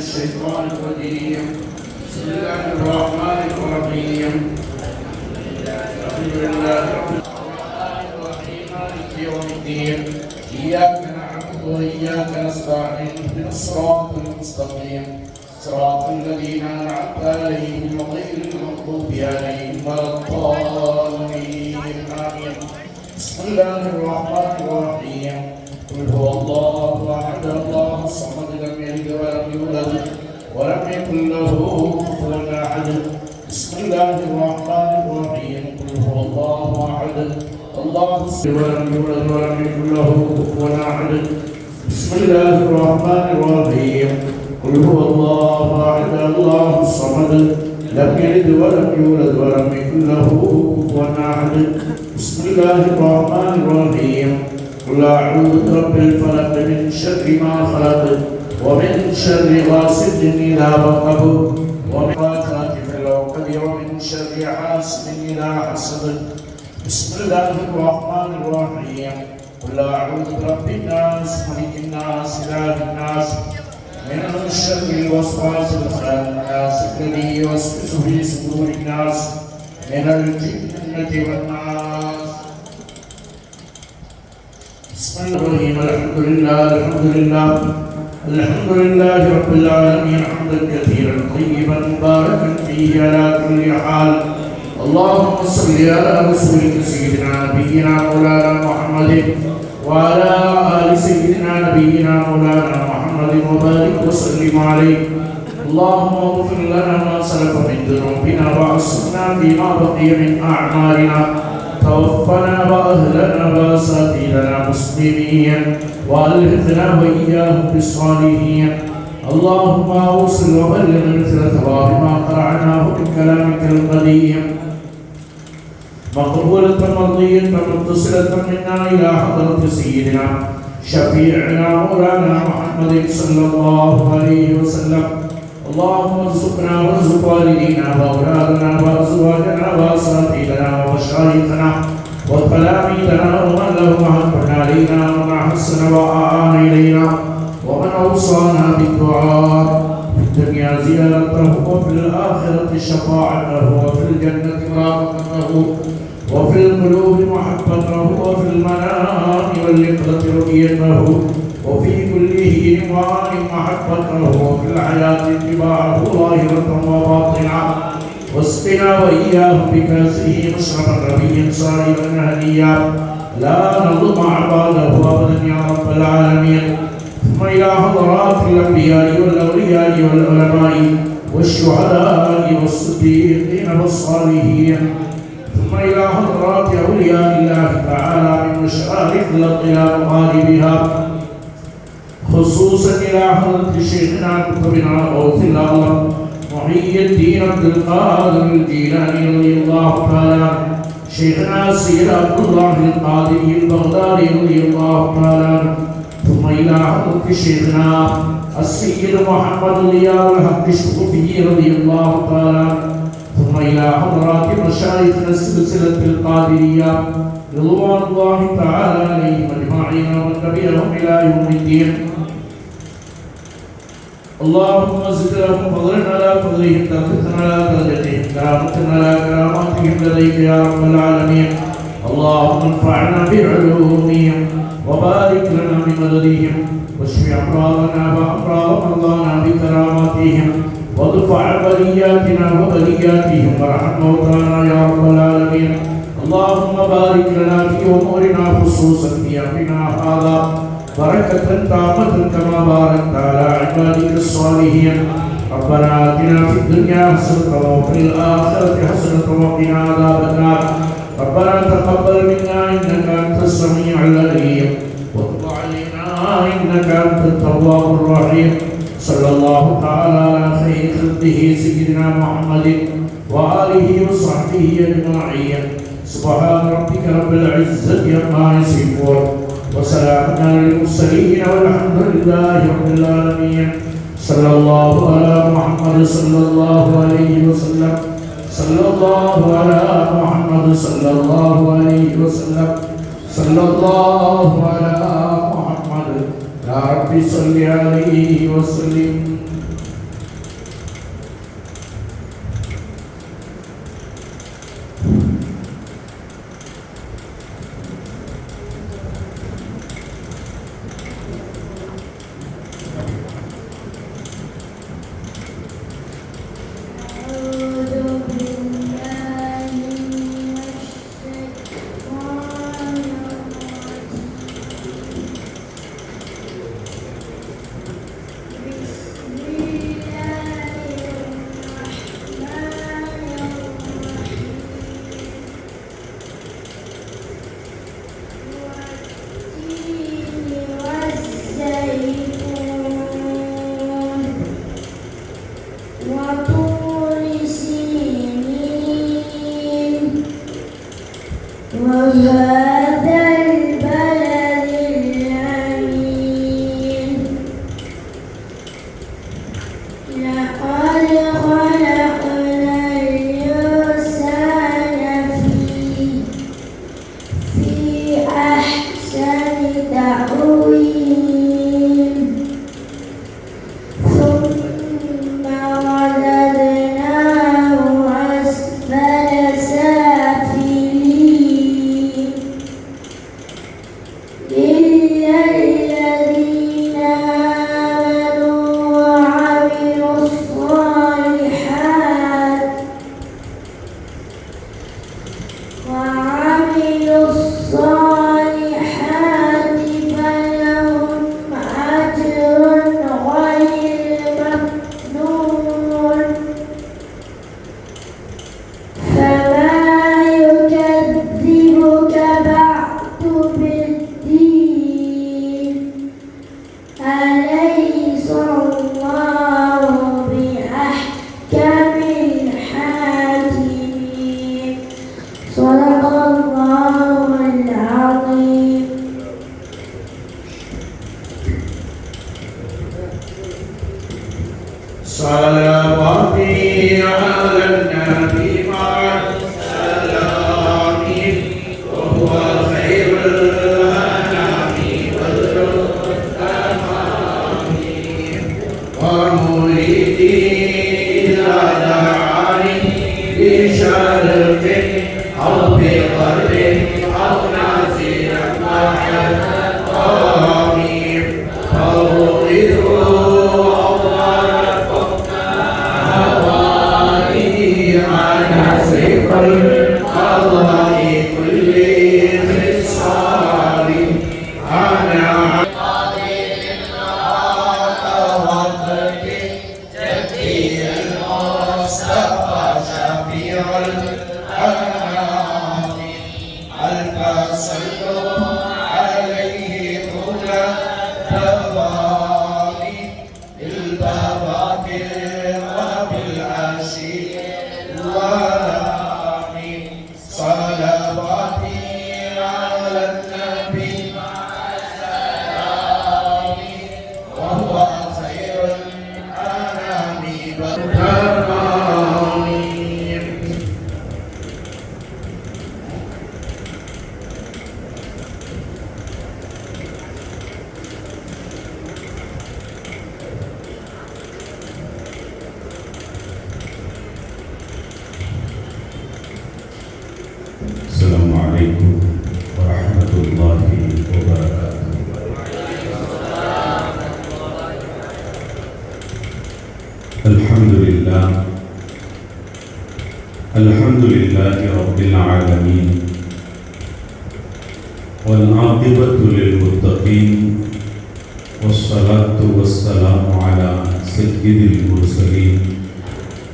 الشيطان الرجيم. بسم الله الرحمن الرحيم. الحمد لله رب العالمين مالك يوم الدين. إياك نعبد وإياك نستعين اهدنا الصراط المستقيم صراط الذين أنعمت عليهم غير المغضوب عليهم ولا الضالين آمين. بسم الله الرحمن الرحيم. قل هو الله أحد الله الصمد لم يلد ولم يولد ولم يكن له كفوا أحد. بسم الله الرحمن الرحيم. قل هو الله أحد الله الصمد ولم يولد ولم يكن له كفوا أحد. بسم الله الرحمن الرحيم. قل هو الله أحد الله الصمد لم يلد ولم يولد ولم يكن له كفوا أحد. بسم الله الرحمن الرحيم. قل أعوذ برب الفلق من شر ما خلق ومن شر غاسق إذا وقب ومن غاسق في العقد ومن شر حاسد إذا حسد. بسم الله الرحمن الرحيم. قل أعوذ برب الناس ملك الناس إله الناس من شر الوسواس الخناس الذي يوسوس في صدور الناس من الجنة والناس. بسم الله الرحمن الرحيم. الحمد لله رب العالمين حمدا كثيرا طيبا مباركا فيه على كل حال. اللهم صل على رسولك سيدنا نبينا مولانا محمد وعلى آل سيدنا نبينا مولانا محمد وبارك وسلم عليه. اللهم اغفر لنا ما سلف من ذنوبنا وعصمنا فيما بقي من أعمالنا. توفنا وأهلنا وأساتذتنا مسلمين وألحقنا وإياهم بالصالحين. اللهم أوصل وبلغ مثل ثواب ما قرأناه من كلامك القديم مقبولة مرضية متصلة منا إلى حضرة سيدنا شفيعنا مولانا محمد صلى الله عليه وسلم. اللهم ارزقنا وارزق والدينا وأولادنا وأزواجنا وأساتذتنا ومشايخنا وتلاميذنا ومن له حق علينا ومن أحسن وأعان إلينا ومن أوصانا بالدعاء في الدنيا زيارته وفي الآخرة شفاعته وفي الجنة مرافقته وفي القلوب محبته وفي المنام واليقظة رؤيته وفي كل حين وآن محبته وفي الحياة اتباعه ظاهرة وباطنة. واسقنا وإياهم بكأسه مشربا ربيا صائبا هنيا لا نظمع بعده أبدا يا رب العالمين. ثم إلى حضرات الأنبياء والأولياء والعلماء والشهداء والصديقين والصالحين. ثم إلى حضرات أولياء الله تعالى من مشارق الأرض إلى مغاربها خصوصا إلى حضرة شيخنا كتبنا غوث الأعظم محي الدين عبد القادر الجيلاني رضي الله تعالى شيخنا السيد عبد الله القادري البغدادي رضي الله تعالى. ثم إلى حضرة شيخنا السيد محمد ضياء الحق الشرفي رضي الله تعالى. ثم إلى حضرات مشايخنا السلسلة القادرية رضوان الله تعالى عليهم أجمعين ومن تبعهم إلى يوم الدين. اللهم زد لهم فضلا على فضلهم درجة على درجتهم كرامة على كراماتهم لديك يا رب العالمين. اللهم انفعنا بعلومهم وبارك لنا بمددهم واشف أمراضنا وأمراض مرضانا بكراماتهم وادفع بلياتنا وبلياتهم وارحم موتانا يا رب العالمين. اللهم بارك لنا في أمورنا خصوصا في أمرنا هذا بركة تامة كما باركت على عبادك الصالحين. ربنا آتنا في الدنيا حسنة وفي الآخرة حسنة وقنا عذاب النار. ربنا تقبل منا إنك أنت السميع العليم وتب علينا إنك أنت التواب الرحيم. صلى الله تعالى على خير خلقه سيدنا محمد وآله وصحبه أجمعين. سبحان ربك رب العزة عما يصفون وسلام على المرسلين والحمد لله رب العالمين. صلى الله على محمد صلى الله عليه وسلم. صلى الله على محمد صلى الله عليه وسلم. صلى الله على محمد يا رب صل عليه وسلم. صلواتي على النبي مع السلام وهو خير الأنام والتمام ومريدي إذا دعاني بشرق أو بغرب أو نازل معه آمين السلام عليكم ورحمة الله وبركاته. الحمد لله رب العالمين والعاقبة للمتقين والصلاة والسلام على سيد المرسلين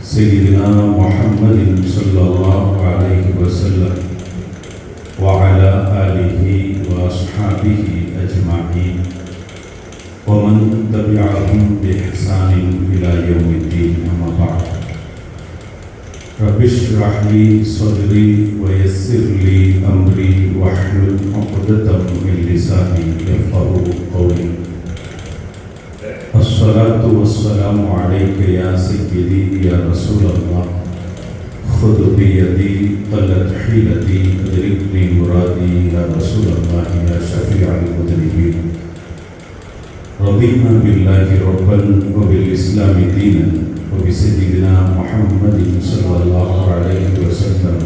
سيدنا محمد صلى الله عليه وسلم وعلى آله وأصحابه أجمعين ومن تبعهم بإحسان إلى يوم الدين. أما بعد، رب اشرح لي صدري ويسر لي أمري واحلل عقدة من لساني يفقهوا قولي. الصلاة والسلام عليك يا سيدي يا رسول الله، خذ بيدي قلت حيلتي أدركني مرادي يا رسول الله يا شفيع المذنبين. رضينا بالله ربا وبالإسلام دينا وبسيدنا محمد صلى الله عليه وسلم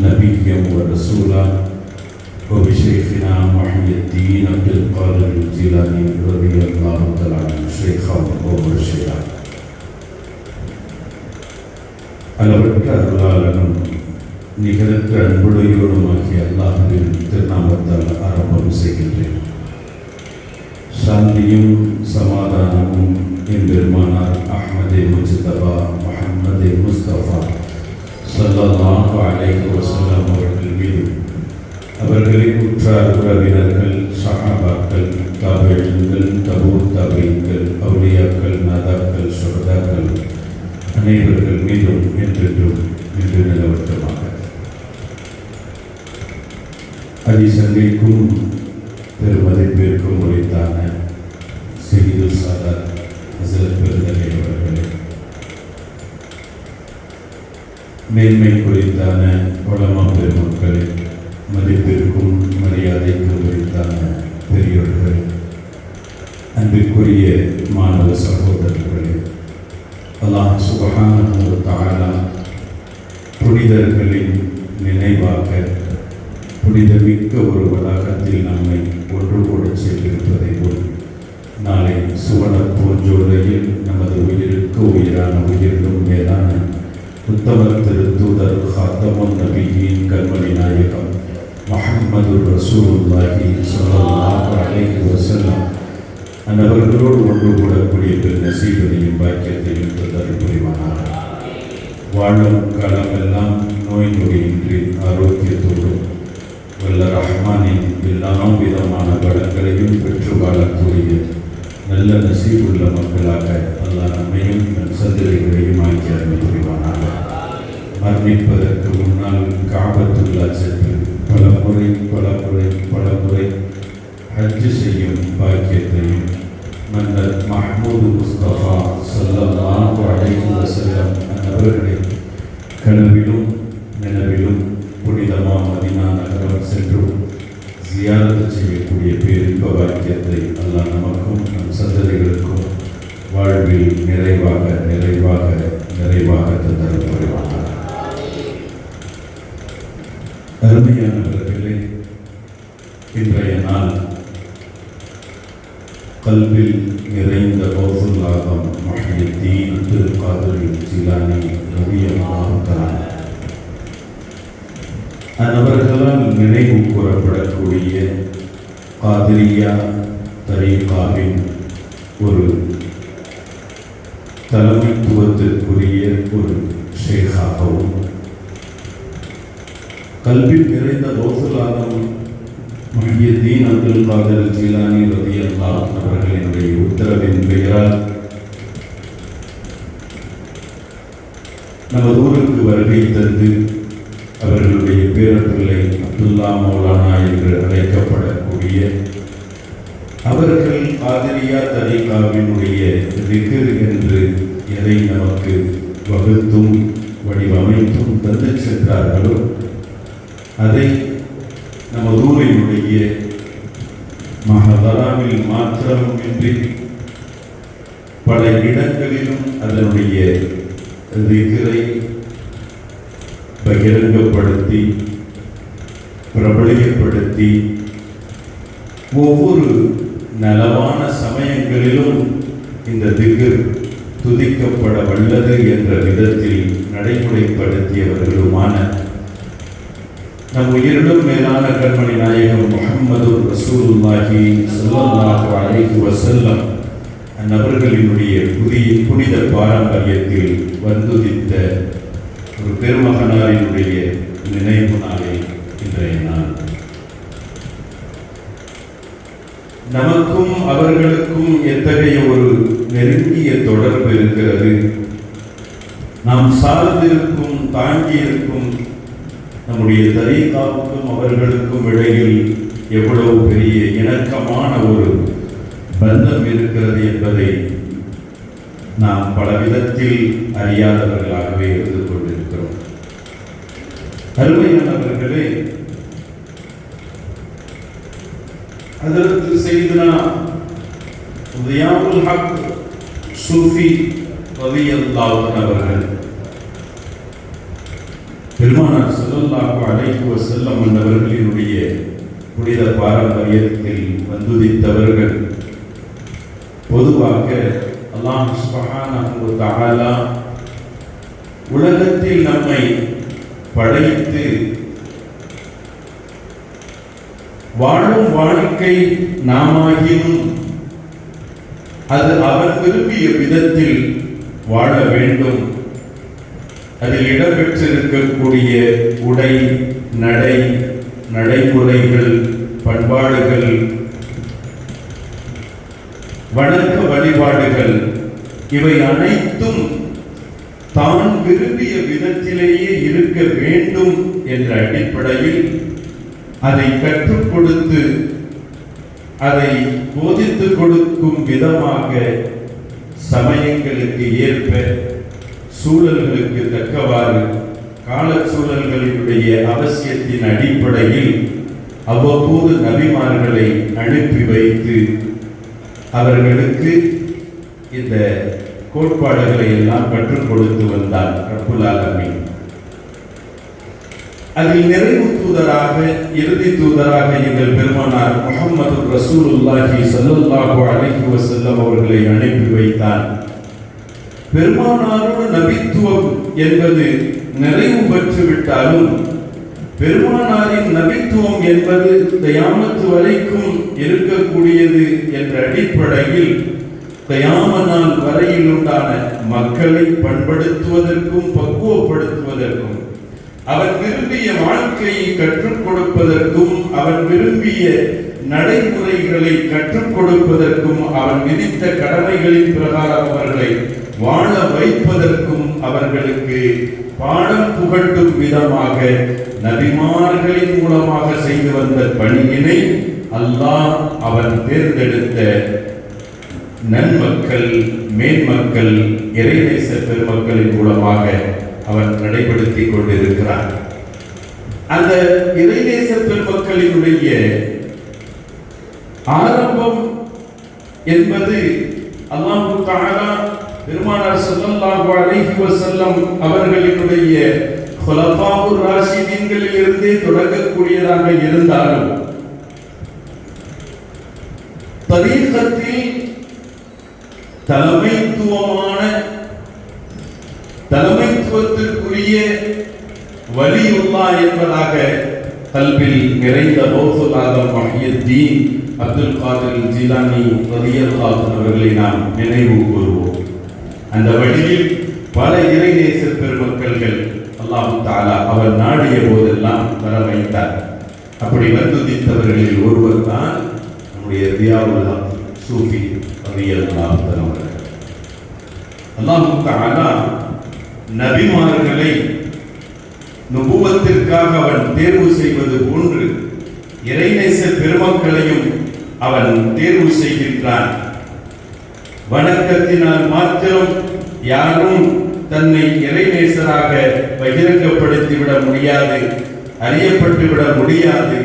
نبيا ورسولا وبشيخنا محي الدين عبد القادر الجيلاني رضي الله تعالى عنه شيخا ومرشدا. அளவற்ற அருளாளனும் நிகரற்ற அன்புடையோடுமாகிய அல்லாஹ்வின் திருநாமத்தால் ஆரம்பம் செய்கின்றேன். சாந்தியும் சமாதானமும் எம்பெருமானார் அஹ்மதே முஜ்தபா முஹம்மதே முஸ்தபா ஸல்லல்லாஹு அலைஹி வஸல்லம் அவர்கள் மீதும் அவர்களின் உற்றார் உறவினர்கள் சஹாபாக்கள் தாபீன்கள் தபூத் தாபீன்கள் அவுலியாக்கள் நாதாக்கள் ஷுஹதாக்கள் அனைவர்கள் மீதும் என்றென்றும் நின்று நிலவட்டமாக. அதிசங்கைக்கும் பெருமதிப்பிற்கும் உரித்தான சையீதுல் சாதாத் ஹஸரத் பெருந்தகை அவர்களே, மேன்மை குறித்தான உலமா பெருமக்களே, மதிப்பிற்கும் மரியாதைக்கும் உரித்தான பெரியோர்களே, அன்பிற்குரிய மாணவ சகோதரர்களே, அல்லாஹ் சுப்ஹானஹு வ தஆலா புனிதர்களின் நினைவாக புனிதமிக்க ஒரு வளாகத்தில் நம்மை ஒன்று கூட செய்திருப்பதை போல் நாளை சுவன பூஞ்சோலையில் நமது உயிருக்கு உயிரான உயிரிலும் மேலான உத்தமர் திருத்தூதர் ஹாத்தமுன் நபியின் கண்மணி நாயகம் முஹம்மது ரசூலுல்லாஹி ஸல்லல்லாஹு அலைஹி வஸல்லம் அன்னவர்களோடு ஒன்று கூடக்கூடிய பெரு நசீபனையும் பாக்கியத்தையும் தந்தருள் புரிவானாக. வாழும் காலமெல்லாம் நோய் நொடியின்றி ஆரோக்கியத்தோடும் வல்ல ரஹ்மானின் எல்லா விதமான வளங்களையும் பெற்று வாழக்கூடிய நல்ல நசீபுள்ள மக்களாக அல்லாஹ் நம்மையும் நம் சந்ததிகளையும் ஆக்கி அருள் புரிவானாக. மரணிப்பதற்கு முன்னால் காபத்துல்லா சென்று பல முறை ஹஜ் செய்யும் பாக்கியத்தையும் மன்னர் மஹ்மூது முஸ்தபா ஸல்லல்லாஹு வாழ்வில் நிறைவாக நிறைவாக நிறைவாக தந்தரும் புரிவானார். அருமையானவர்களே, இன்றைய நாள் கல்வில் நிறைந்த கௌசுல் ஆலம் முஹ்யித்தீன் அப்துல் காதிர் ஜிலானி ரலியல்லாஹு தஆலா அன்னவர்களால் நினைவு கூறப்படக்கூடிய காதிரியா தரீகாவின் ஒரு தலைமைத்துவத்திற்குரிய ஒரு ஷேகாகவும், கல்வில் நிறைந்த கௌசுல் ஆலம் முஹ்யித்தீன் அப்துல் காதிர் ஜிலானி ரலியல்லாஹு அவர்களினுடைய உத்தரவின் பெயரால் நமது ஊருக்கு வருகை தந்து அவர்களுடைய பேரப்பிள்ளை அப்துல்லா மௌலானா என்று அழைக்கப்படக்கூடிய அவர்கள் காதிரியா தரீகாவினுடைய திக்ர் என்று எதை நமக்கு வகுத்தும் வடிவமைத்தும் தந்து சென்றார்களோ அதை நமது ஊரினுடைய மஹதராவில் மாத்திரமின்றி பல இடங்களிலும் அதனுடைய திக்ரை பகிரங்கப்படுத்தி பிரபலியப்படுத்தி ஒவ்வொரு நலவான சமயங்களிலும் இந்த திக்ர் துதிக்கப்பட வல்லது என்ற விதத்தில் நடைமுறைப்படுத்தியவர்களுமான நம் உயிரிலும் மேலான கண்மணி நாயகம் முஹம்மது ரசூலுல்லாஹி ஸல்லல்லாஹு அலைஹி வஸல்லம் அந்நபர்களினுடைய புனித பாரம்பரியத்தில் வந்துதித்த ஒரு பெருமகனாரினுடைய நினைவு நாளே இன்றைய நாள். நமக்கும் அவர்களுக்கும் எத்தகைய ஒரு நெருங்கிய தொடர்பு இருக்கிறது. நாம் சார்ந்திருக்கும் தாங்கியிருக்கும் நம்முடைய தரீகாவுக்கும் அவர்களுக்கும் இடையில் எவ்வளவு பெரிய இணக்கமான ஒரு பந்தம் இருக்கிறது என்பதை நாம் பல விதத்தில் அறியாதவர்களாகவே இருந்து கொண்டிருக்கிறோம். அருமையானவர்களே, ஹஜ்ரத் சையதுனா உதயாவுல் ஹக் சூஃபி ரலியல்லாஹு அவர்கள் பெருமானார் ஸல்லல்லாஹு அலைஹி வஸல்லம் அவர்களினுடைய புனித பாரம்பரியத்தில் வந்துதித்தவர்கள். பொதுவாக அல்லாஹ் சுப்ஹானஹு வ தஆலா உலகத்தில் நம்மை படைத்து வாழும் வாழ்க்கை நாமாகினும் அது அவன் விரும்பிய விதத்தில் வாழ வேண்டும். அதில் இடம்பெற்றிருக்கக்கூடிய உடை, நடை, நடைமுறைகள், பண்பாடுகள், வணக்க வழிபாடுகள் இவை அனைத்தும் தான் விரும்பிய விதத்திலேயே இருக்க வேண்டும் என்ற அடிப்படையில் அதை கற்றுக் கொடுத்து அதை போதித்துக் கொடுக்கும் விதமாக சமயங்களுக்கு ஏற்ப சூழல்களுக்கு தக்கவாறு கால சூழல்களினுடைய அவசியத்தின் அடிப்படையில் அவ்வப்போது நபிமார்களை அனுப்பி வைத்து அவர்களுக்கு இந்த கோட்பாடுகளை எல்லாம் கற்றுக் கொடுத்து வந்தார் ரப்புல் ஆலமீன். அதில் நிறைவு தூதராக, இறுதி தூதராக எங்கள் பெருமானார் முஹம்மது ரசூலுல்லாஹி ஸல்லல்லாஹு அலைஹி வஸல்லம் அவர்களை அனுப்பி வைத்தார். பெருமானாரோட நபித்துவம் என்பது நிறைவு பெற்றுவிட்டாலும் பெருமானாரின் நபித்துவம் என்பது கியாமத் வரைக்கும் இருக்கக்கூடியது என்ற அடிப்படையில் கியாமத் நாள் வரையில் உண்டான மக்களை பண்படுத்துவதற்கும் பக்குவப்படுத்துவதற்கும் அவன் விரும்பிய வாழ்க்கையை கற்றுக் கொடுப்பதற்கும் அவன் விரும்பிய நடைமுறைகளை கற்றுக் கொடுப்பதற்கும் அவன் விதித்த கடமைகளின் பிரகாரம் அவர்களை வாழ வைப்பதற்கும் அவர்களுக்கு பாடம் புகட்டும் விதமாக நபிமார்களின் மூலமாக செய்து வந்த பணியினை அல்லாஹ் அவன் தேர்ந்தெடுத்த நன்மக்கள், மேன்மக்கள், இறைநேச பெருமக்களின் மூலமாக அவன் நடைபெறுத்தி கொண்டிருக்கிறார். அந்த இறைநேச பெருமக்களினுடைய ஆரம்பம் என்பது அல்லாஹ் தஆலா பெருமானார் ஸல்லல்லாஹு அலைஹி வஸல்லம் அவர்களினுடைய குலஃபாஉர் ராஷிதீன்களில் இருந்தே தொடங்கக்கூடியதாக இருந்தாலும் தரீகத்தில் தலைமைத்துவத்திற்குரிய வலியுல்லாஹ் என்பதாக கல்பில் நிறைந்த கௌசுல் ஆலம் முஹ்யித்தீன் அப்துல் காதிர் ஜிலானி ரலியல்லாஹு அவர்களை நாம் நினைவு கூறுவோம். அந்த வழியில் பல இறைநேச பெருமக்கள்கள் அல்லாஹ் தஆலா அவர் நாடிய போதெல்லாம் வர வைத்தார். அப்படி வந்துதித்தவர்களில் ஒருவர் தான் நம்முடைய தியாவுல் ஹக் சூஃபி ரலியல்லாஹு அவர்கள். அல்லாஹ் தஆலா நபிமார்களை நுபுவத்திற்காக அவன் தேர்வு செய்வது போன்று இறைநேச பெருமக்களையும் அவன் தேர்வு செய்கின்றான். வணக்கத்தினால் மாத்திரம் யாரும் தன்னை இறைநேசராக பகிரங்கப்படுத்திவிட முடியாது, அறியப்பட்டுவிட முடியாது.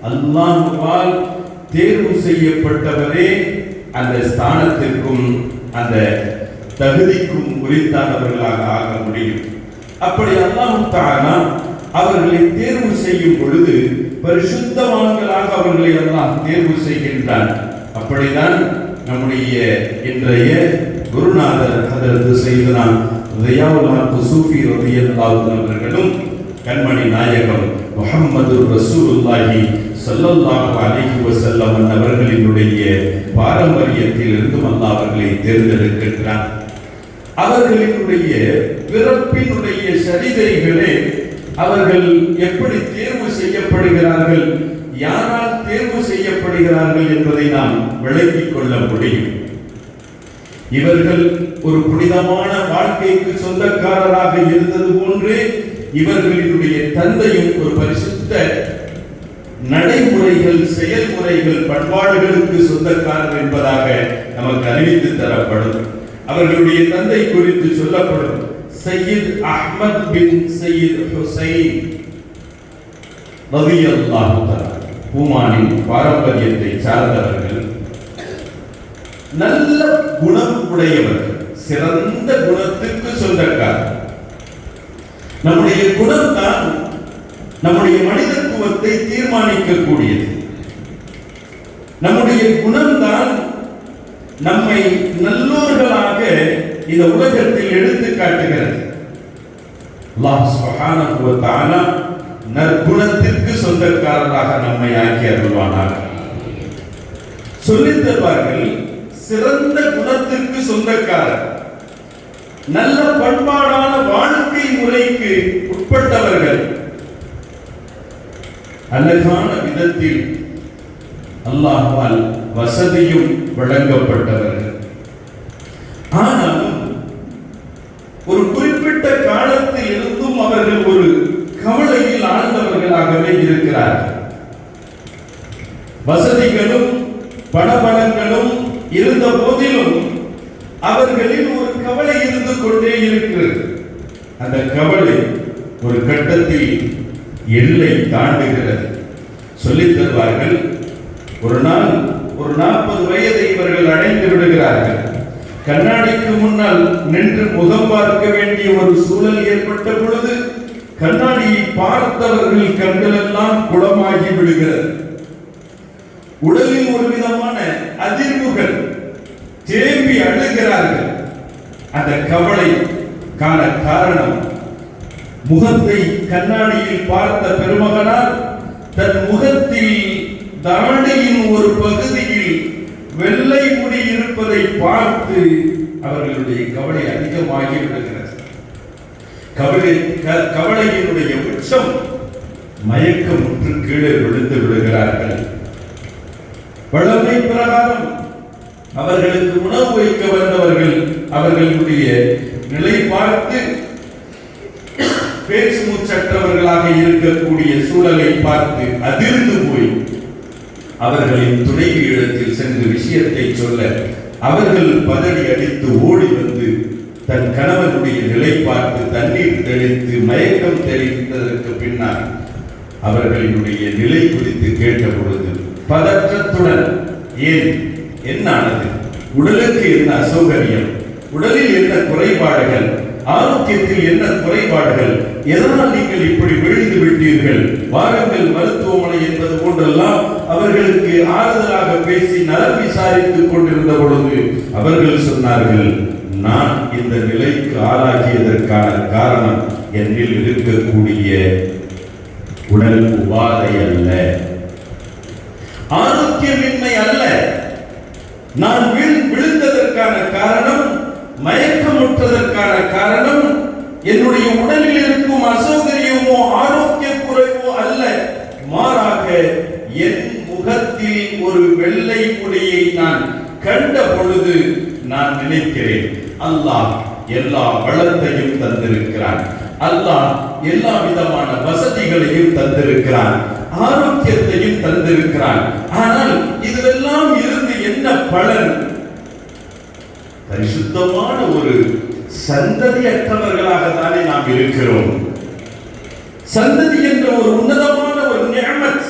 அல்லாஹ்வால் தேர்வு செய்யப்பட்டவரே அந்த ஸ்தானத்திற்கும் அந்த தகுதிக்கும் உரித்தானவர்களாக ஆக முடியும். அப்படி அல்லாஹ் தஆலா அவர்களை தேர்வு செய்யும் பொழுது பரிசுத்தவான்களாக அவர்களை அல்லாஹ் தேர்வு செய்கின்றான். அப்படிதான் நம்முடைய இன்றைய குருநாதர் ஹதரத் சையதுனா தியாவுல் ஹக் சூஃபி ரலியல்லாஹு அவர்களும் கண்மணி நாயகம் முஹம்மது ரசூலுல்லாஹி ஸல்லல்லாஹு அலைஹி வஸல்லம் அவர்களினுடைய பாரம்பரியத்தில் இருந்தும் அல்லாஹ் அவர்களை தேர்ந்தெடுக்கின்றான். அவர்களினுடைய பிறப்பினுடைய சரிதைகளே அவர்கள் எப்படி தேர்வு செய்யப்படுகிறார்கள், யாரால் தேர்வு செய்யப்படுகிறார்கள் என்பதை நாம் விளங்கிக் கொள்ள முடியும். இவர்கள் ஒரு புனிதமான வாழ்க்கைக்கு சொந்தக்காரராக இருந்தது போன்றே இவர்களினுடைய தந்தையும் ஒரு பரிசுத்த நடைமுறைகள், செயல்முறைகள், பண்பாடுகளுக்கு சொந்தக்காரர் என்பதாக நமக்கு அறிவித்து தரப்படும். அவர்களுடைய தந்தை குறித்து சொல்லப்படும் சையீத் அஹ்மத் பின் சையீத் ஹுசைன் ரலியல்லாஹு தஆலா பூமானின் பாரம்பரியத்தை சார்ந்தவர்கள், நல்ல குணம் உடையவர்கள், சிறந்த குணத்திற்கு சொந்தக்காரர். நம்முடைய குணம்தான் நம்முடைய மனிதத்துவத்தை தீர்மானிக்கக்கூடியது. நம்முடைய குணம்தான் நம்மை நல்லோர்களாக இந்த உலகத்தில் எடுத்து காட்டுகிறது. அல்லாஹ் சுப்ஹானஹு வ தஆலா நற்குணத்திற்கு சொந்தக்காரராக நம்மை ஆக்கி அருள்வானாக. சொல்லித் தருவார்கள், சிறந்த குணத்திற்கு சொந்தக்காரர், நல்ல பண்பாடான வாழ்க்கை முறைக்கு உட்பட்டவர்கள், அழகான விதத்தில் அல்லாஹ்வால் வசதியும் வழங்கப்பட்டவர்கள். ஆனாலும் ஒரு குறிப்பிட்ட காலத்தில் இருந்தும் அவர்கள் ஒரு கவலையில் ஆழ்ந்தவர்களாகவே இருக்கிறார்கள். வசதிகளும் பணபலங்களும் இருந்த போதிலும் அவர்களில் ஒரு கவலை இருந்து கொண்டே இருக்கிறது. அந்த கவலை ஒரு கட்டத்தில் எல்லை தாண்டுகிறது. சொல்லித் தருவார்கள், ஒரு நாள் ஒரு 40 வயதை இவர்கள் அடைந்து விடுகிறார்கள். கண்ணாடிக்கு முன்னால் நின்று முகம் பார்க்க வேண்டிய ஒரு சூழல் ஏற்பட்ட பொழுது கண்ணாடியை பார்த்தவர்கள் கண்களெல்லாம் குளமாகி விடுகிறது. உடலில் ஒரு விதமான அதிர்வுகள், தேம்பி அழுகிறார்கள். அந்த கவலை காண காரணம், முகத்தை கண்ணாடியில் பார்த்த பெருமகனார் தன் முகத்தில் தாடியின் ஒரு பகுதியில் வெள்ளை முடி இருப்பதை பார்த்து அவர்களுடைய கவலை அதிகமாகி விடுகிறது. கவலையினுடைய உச்சம் மயக்கமுற்று கீழே விழுந்து விடுகிறார்கள். வழமை பிரகாரம் அவர்களுக்கு உணவு வைக்க வந்தவர்கள் அவர்களுடைய நிலை பார்த்து பேச்சு மூச்சற்றவர்களாக இருக்கக்கூடிய சூழலை பார்த்து அதிர்ந்து போய் அவர்களின் துணைவியிடத்தில் சென்று விஷயத்தை சொல்ல அவர்கள் பதறி அடித்து ஓடி வந்து தன் கணவனுடைய நிலை பார்த்து தண்ணீர் தெளித்து மயக்கம் தெளித்ததற்கு பின்னால் அவர்களினுடைய நிலை குறித்து கேட்ட பொழுது பதற்றத்துடன், ஏன் என்னானது, உடலுக்கு என்ன அசௌகரியம், உடலில் என்ன குறைபாடுகள், ஆரோக்கியத்தில் என்ன குறைபாடுகள், எதனால் நீங்கள் இப்படி விழுந்து விட்டீர்கள், வாருங்கள் மருத்துவமனை என்பது போன்றெல்லாம் அவர்களுக்கு ஆறுதலாக பேசி நலம் விசாரித்துக் கொண்டிருந்த பொழுது அவர்கள் சொன்னார்கள், நான் இந்த நிலைக்கு ஆளாகியதற்கான காரணம் என்னில் இருக்கக்கூடிய உடல் உபாதை அல்ல, ஆரோக்கியமின்மை அல்ல. நான் விழுந்ததற்கான காரணம், மயக்கமுற்றதற்கான காரணம் என்னுடைய உடலில் இருக்கும் அசௌகரியமோ ஆரோக்கிய குறைவோ அல்ல, மாறாக என் முகத்தில் ஒரு வெள்ளை முடியை நான் கண்ட பொழுது நான் நினைக்கிறேன், அல்லாஹ் எல்லா வளத்தையும் தந்திருக்கிறான், அல்லாஹ் எல்லா விதமான வசதிகளையும் தந்திருக்கிறான், ஆரோக்கியத்தையும் தந்திருக்கிறான். ஆனால் இதுவெல்லாம் இருந்து என்ன பலன்? பரிசுத்தமான ஒரு சந்ததியற்றவர்களாக தானே நாம் இருக்கிறோம். சந்ததி என்ற ஒரு உன்னதமான ஒரு நிஅமத்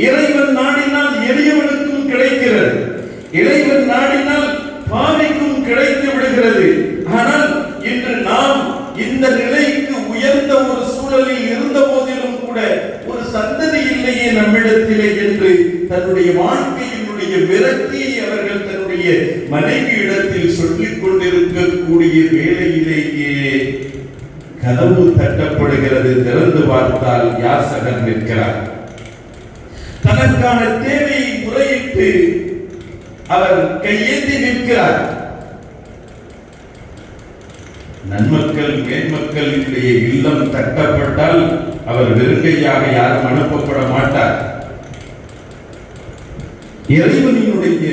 இறைவன் நாடினால் எளியவனுக்கும் கிடைக்கிறது, இறைவன் நாடினால் பாவிக்கும் கிடைத்து விடுகிறது. ஆனால் இன்று நாம் இந்த நிலைக்கு உயர்ந்த ஒரு சூழலில் இருந்த போதிலும் கூட ஒரு சந்ததி இல்லையே நம்மிடத்திலே என்று தன்னுடைய வாழ்க்கையினுடைய விரக்தியை அவர்கள் தன்னுடைய மனைவி இடத்தில் சொல்லிக் கொண்டிருக்கக்கூடிய வேளையிலேயே கதவு தட்டப்படுகிறது. திறந்து பார்த்தால் யாசகர் நிற்கிறார். தனக்கான தேவையை முறையிட்டு அவர் கையேந்தி நிற்கிறார். நன்மக்கள் மேன்மக்களினுடைய இல்லம் தட்டப்பட்டால் அவர் வெறுங்கையாக யாரும் அனுப்பப்பட மாட்டார். இறைவனினுடைய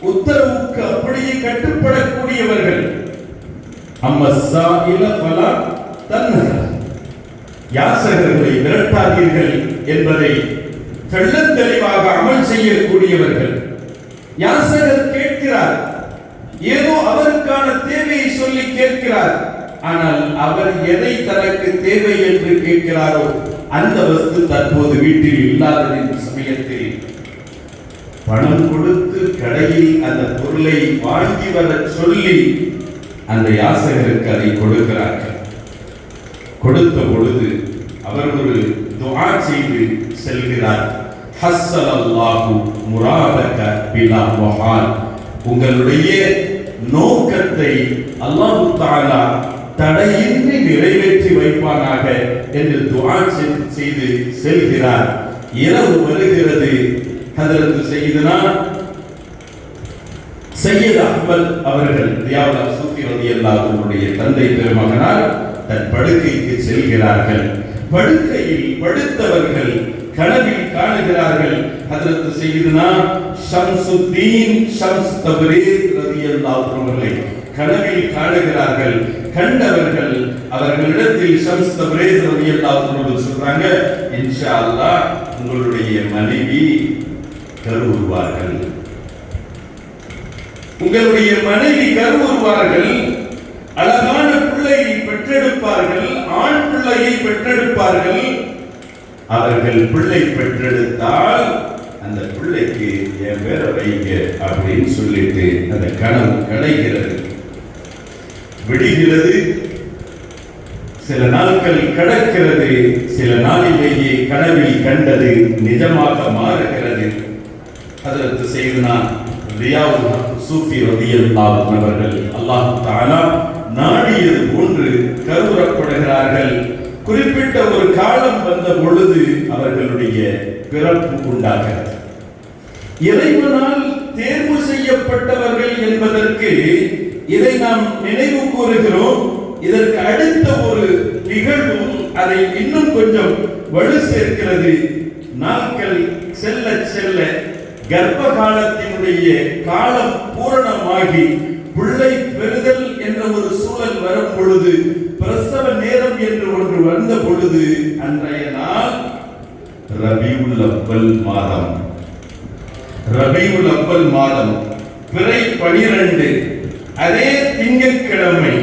உத்தரவுக்கு அப்படியே கட்டுப்படக்கூடியவர்கள். யாசகர்களை விரட்டாதீர்கள் என்பதை தெள்ளத் தெளிவாக அமல் செய்யக்கூடியவர்கள். யாசகர் கேட்கிறார், ஏதோ அவருக்கான தேவையை சொல்லி கேட்கிறார். ஆனால் அவர் எதை தனக்கு தேவை என்று கேட்கிறாரோ அந்த வஸ்து தற்போது வீட்டில் இல்லாத சமயத்தில் பணம் கொடுத்து கடையில் அந்த பொருளை வாங்கி வர சொல்லி அந்த யாசகருக்கு அதை கொடுக்கிறார்கள். கொடுத்த பொழுது அவர் ஒரு துஆ செய்து செல்கிறார். ஹஸ்ஸலல்லாஹு முராதக பிலா வஹால், உங்களுடைய நோக்கத்தை அல்லாஹ் தஆலா தடையின்றி நிறைவேற்றி வைப்பானாக என்று துஆ செய்து செல்கிறார். இரவு வருகிறது. ஹஜ்ரத் சையதுனா சையத் அஹ்மத் அவர்கள் தியாவுல் சூஃபி ரலியல்லாஹு அன்ஹுடைய தந்தை பெருமகனார் தன் படுக்கைக்கு செல்கிறார்கள். படுக்கையில் படுத்தவர்கள் கனவில் காணுகிறார்கள். ஹஜ்ரத் சையதுனா ஷம்சுத்தீன் ஷம்ஸ் தப்ரீஸ் ரலியல்லாஹு அன்ஹுவை கனவில் காணுகிறார்கள். கண்டவர்கள் அவர்களிடத்தில் ஷம்ஸ் தப்ரீஸ் ரலியல்லாஹு அன்ஹு சொல்றாங்க, இன்ஷா அல்லாஹ் உங்களுடைய மனைவி கருவுறுவார்கள், உங்களுடைய மனைவி கருவுறுவார்கள், அழகான பிள்ளையை பெற்றெடுப்பார்கள், ஆண் பிள்ளையை பெற்றெடுப்பார்கள். அவர்கள் பிள்ளை பெற்றெடுத்தால் அந்த பிள்ளைக்கு என் பேரை வைங்க அப்படின்னு சொல்லிட்டு அந்த கனவு கலைகிறது. விடுகிறது. சில நாட்கள் கடக்கிறது. சில நாளிலேயே கனவில் கண்டது நிஜமாக மாறுகிறது. ஹஜ்ரத் சையதுனா ரியாவுல் சூஃபி ரலியல்லாஹு அன்ஹு அவர்கள் அல்லாஹ் தஆலா நாடியது போன்று கருவுறப்படுகிறார்கள். குறிப்பிட்ட ஒரு காலம் வந்த பொழுது அவர்களுடைய பிறப்பு உண்டாகிறது. இறைவனால் தேர்வு செய்யப்பட்டவர்கள் என்பதற்கு இதை நாம் நினைவு கூறுகிறோம். இதற்கு அடுத்த ஒரு நிகழ்வும் அதை இன்னும் கொஞ்சம் வலு சேர்க்கிறது. நாட்கள் செல்ல செல்ல கர்ப்ப காலத்தினுடைய காலம் பூரணமாகி பிள்ளை பெறுதல் என்ற ஒரு சூழல் வரும் பொழுது, பிரசவ நேரம் என்று ஒன்று வந்த பொழுது, அன்றைய நாள் ரபியுல் அவ்வல் மாதம். ரபியுல் அவ்வல் மாதம் பிறை 12, அதே திங்கட்கிழமை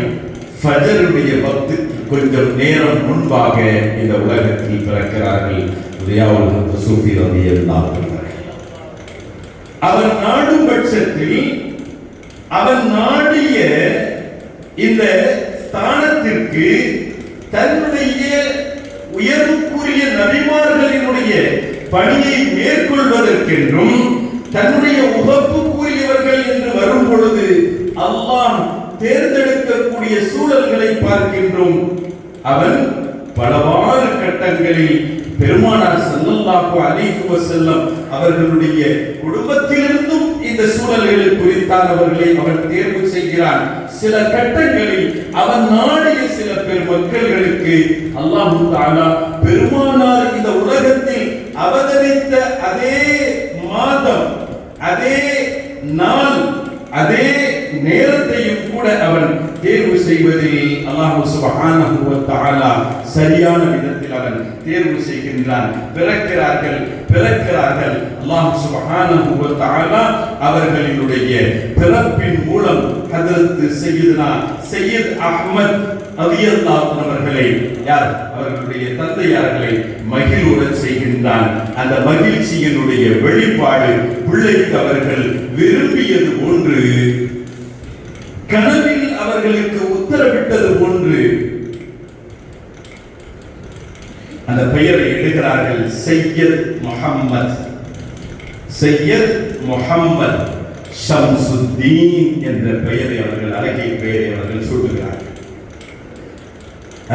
ஃபஜருடைய வக்துக்கு கொஞ்சம் நேரம் முன்பாக இந்த உலகத்தில் பிறக்கிறார்கள் ரியாவுல் சூஃபி ரலியல்லாஹு அன்ஹு. அவன் நாடும் பட்சத்தில் அவன் நாடிய இந்த ஸ்தானத்திற்கு தன்னுடைய உயர்வுக்குரிய நபிமார்களினுடைய பணியை மேற்கொள்வதற்கென்றும் தன்னுடைய உகப்புக்குரியவர்கள் என்று வரும் பொழுது அல்லாஹ் தேர்ந்தெடுக்கக்கூடிய சூழல்களை பார்க்கின்றோம். அவன் பலவாறு கட்டங்களில் பெருமானார் ஸல்லல்லாஹு அலைஹி வஸல்லம் அவர்களுடைய குடும்பத்திலிருந்தும் இந்த சூழல்கள் குறித்தானவர்களை அவன் தேர்வு செய்கிறான். சில கட்டங்களில் அவன் நாடிய சில பெருமக்களுக்கு அல்லாஹ் தஆலா பெருமானார் இந்த உலகத்தில் அவதரித்த அதே மாதம், அதே நாள், அதே நேரத்தையும் கூட அவன் தேர்வு செய்வதில் அல்லாஹ் சுப்ஹானஹு வ தஆலா சரியான விதத்தில் அவன் தேர்வு செய்கின்றான். பிறக்கிறார்கள் அல்லாஹ் சுப்ஹானஹு வ தஆலா அவர்களினுடைய பிறப்பின் மூலம் ஹஜ்ரத் சையத் அஹ்மத் ரலியல்லாஹு அவர்களை யார் அவர்களுடைய தந்தையார்களை மகிழ்வுடன் செய்கின்றான். அந்த மகிழ்ச்சியினுடைய வெளிப்பாடு பிள்ளைக்கு அவர்கள் விரும்பியது போன்று, கனவில் அவர்களுக்கு உத்தரவிட்டது போன்று அந்த பெயரை இடுகிறார்கள். சையத் முஹம்மத் ஷம்சுத்தீன் என்ற பெயரை அவர்கள், அழகிய பெயரை அவர்கள் சூட்டுகிறார்கள்.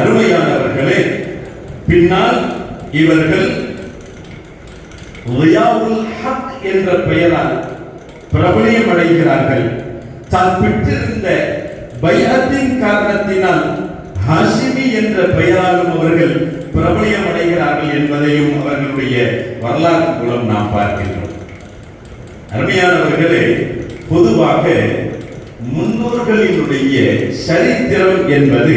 அருமையானவர்களே, பின்னால் இவர்கள் லியாவுல் ஹக் என்ற பெயரால் பிரபலியம் அடைகிறார்கள். தான் பெற்றிருந்த பைஅத்தின் காரணத்தினால் ஹாஷிமி என்ற பெயராலும் அவர்கள் பிரபலியம் அடைகிறார்கள் என்பதையும் அவர்களுடைய வரலாறு மூலம் நாம் பார்க்கின்றோம். அருமையானவர்களே, பொதுவாக முன்னோர்களினுடைய சரித்திரம் என்பது